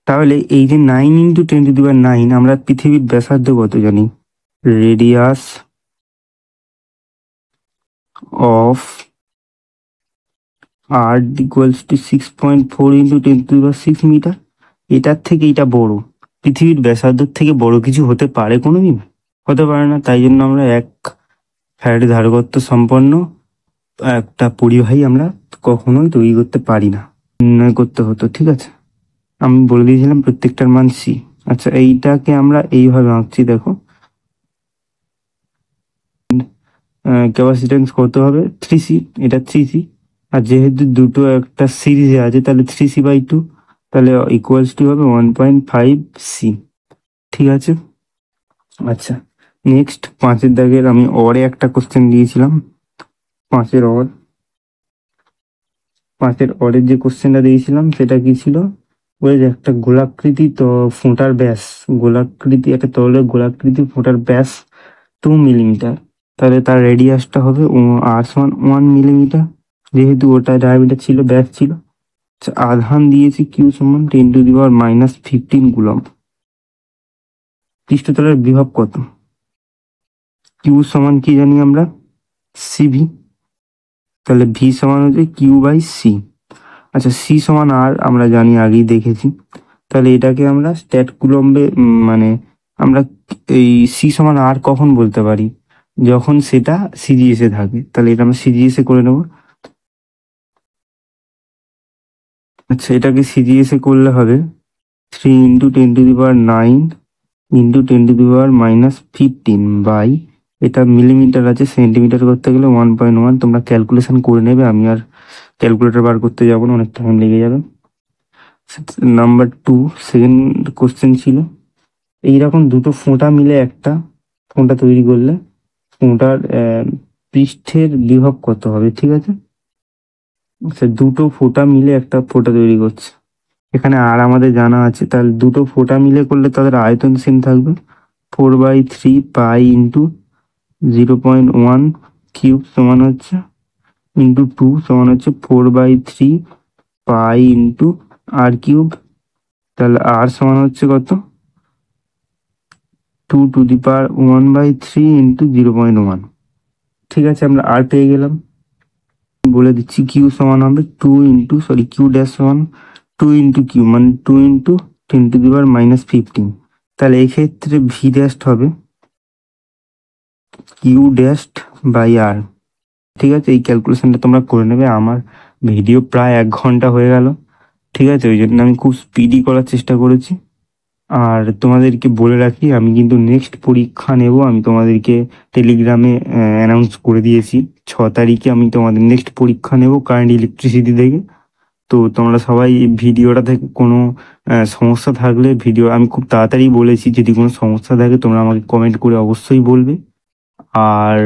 তাহলে এই যে 9 × 10⁹ আমরা পৃথিবীর ব্যাসার্ধ কত জানি? Radius of earth equals to 6.4 × 10⁶ metre. এটার থেকে এটা বড়, পৃথিবীর ব্যাসার্ধের থেকে বড় কিছু হতে পারে কোনোদিন? হতে পারে না। তাই জন্য আমরা 1 ফ্যারাডে ধারকত্ব সম্পন্ন একটা পরিবাহী আমরা কখনোই তৈরি করতে পারি না, নির্ণয় করতে হতো। ঠিক আছে, আমি বলে দিয়েছিলাম প্রত্যেকটার মান সি। আচ্ছা, এইটাকে আমরা এইভাবে আঁকছি, দেখো ক্যাপাসিটেন্স কত হবে? 3C, এটা 3C। আর যেহেতু দুটো একটা সিরিজে আছে তাহলে 3C/2, তাহলে ইকুয়ালস টু হবে 1.5C। ঠিক আছে। আচ্ছা, নেক্সট 5-এর দাগের আমি অরে একটা কোশ্চেন দিয়েছিলাম। 5-এর অরের যে কোশ্চেনটা দিয়েছিলাম সেটা কি ছিল? ওই যে একটা গোলাকৃতি তো ফোঁটার ব্যাস, গোলাকৃতি একটা তরলের গোলাকৃতি ফোঁটার ব্যাস 2 মিলিমিটার, তাহলে তার রেডিয়াসটা হবে R=1 মিলিমিটার। যেহেতু ওটা ডায়ামিটার ছিল, ব্যাস ছিল। আচ্ছা, আধান দিয়েছি Q = 10⁻⁻15 কুলম্ব। পৃষ্ঠতলের বিভব কত? Q সমান কি জানি আমরা? CV। তাহলে V সমান হচ্ছে Q/C। আচ্ছা, C সমান R আমরা জানি, আগেই দেখেছি। তাহলে এটাকে আমরা স্ট্যাট কুলম্বে মানে আমরা এই C সমান R কখন বলতে পারি? যখন সেটা সিজিএসে থাকে। তাহলে এটা আমরা সিজিএসে করে নেব। আচ্ছা, এটাকে সিজিএসে করলে হবে 3 × 10⁹ × 10⁻⁻15 বাই, এটা মিলিমিটার আছে, সেন্টিমিটার করতে গেলে 1.1। তোমরা ক্যালকুলেশন করে নেবে, আমি আর ক্যালকুলেটর বার করতে যাবো না, অনেক টাইম লেগে যাবে। নাম্বার 2, সেকেন্ড কোশ্চেন ছিল এইরকম দুটো ফোঁটা মিলে একটা ফোঁটা তৈরি করলে ফোঁটার পৃষ্ঠের বিভব কত হবে? ঠিক আছে, আচ্ছা, দুটো ফোঁটা মিলে একটা ফোঁটা তৈরি করছে, এখানে আর আমাদের জানা আছে। তাহলে দুটো ফোঁটা মিলে করলে তাদের আয়তন সেম থাকবে, 4/3 পাই ইন্টু 0.1 কিউব সমান হচ্ছে ইন্টু 2 সমান হচ্ছে 4/3 পাই ইন্টু আর কিউব। তাহলে আর সমান হচ্ছে কত? 2⁻⁻1/3 ইন্টু 0.1। ঠিক আছে, আমরা আর পেয়ে গেলাম। বলে দিচ্ছি কিউ সমান হবে কিউ ড্যাশ সমান 2 × কিউ, মানে 2 × 10⁻⁻15। তাহলে এই ক্ষেত্রে ভি ড্যাশ হবে কিউ ড্যাশ বাই আর। ঠিক আছে, এই ক্যালকুলেশনটা তোমরা করে নেবে। আমার ভিডিও প্রায় 1 ঘন্টা হয়ে গেল। ঠিক আছে, ওই জন্য আমি খুব স্পিডি করার চেষ্টা করেছি। আর তোমাদেরকে বলে রাখি, আমি কিন্তু নেক্সট পরীক্ষা নেব, আমি তোমাদেরকে টেলিগ্রামে অ্যানাউন্স করে দিয়েছি। 6 তারিখে আমি তোমাদের নেক্সট পরীক্ষা নেব কারেন্ট ইলেকট্রিসিটি থেকে। তো তোমরা সবাই ভিডিওটা থেকে কোনো সমস্যা থাকলে, ভিডিও আমি খুব তাড়াতাড়ি বলেছি, যদি কোনো সমস্যা থাকে তোমরা আমাকে কমেন্ট করে অবশ্যই বলবে। আর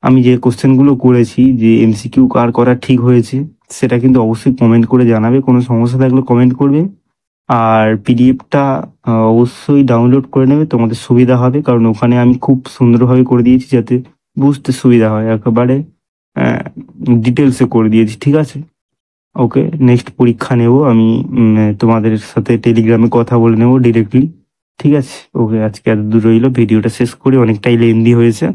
আমি যে কোশ্চেনগুলো করেছি, যে এমসিকিউ কার করা ঠিক হয়েছে, সেটা কিন্তু অবশ্যই কমেন্ট করে জানাবে। কোনো সমস্যা থাকলে কমেন্ট করবে। আর পিডিএফটা অবশ্যই ডাউনলোড করে নেবে, তোমাদের সুবিধা হবে, কারণ ওখানে আমি খুব সুন্দরভাবে করে দিয়েছি যাতে বুঝতে সুবিধা হয়, একেবারে ডিটেলসে করে দিয়েছি। ঠিক আছে, ওকে, নেক্সট পরীক্ষা নেব আমি, তোমাদের সাথে টেলিগ্রামে কথা বলে নেব ডিরেক্টলি। ঠিক আছে, ওকে, আজকে এত দূর রইলো, ভিডিওটা শেষ করি, অনেকটাই লেন্দি হয়েছে।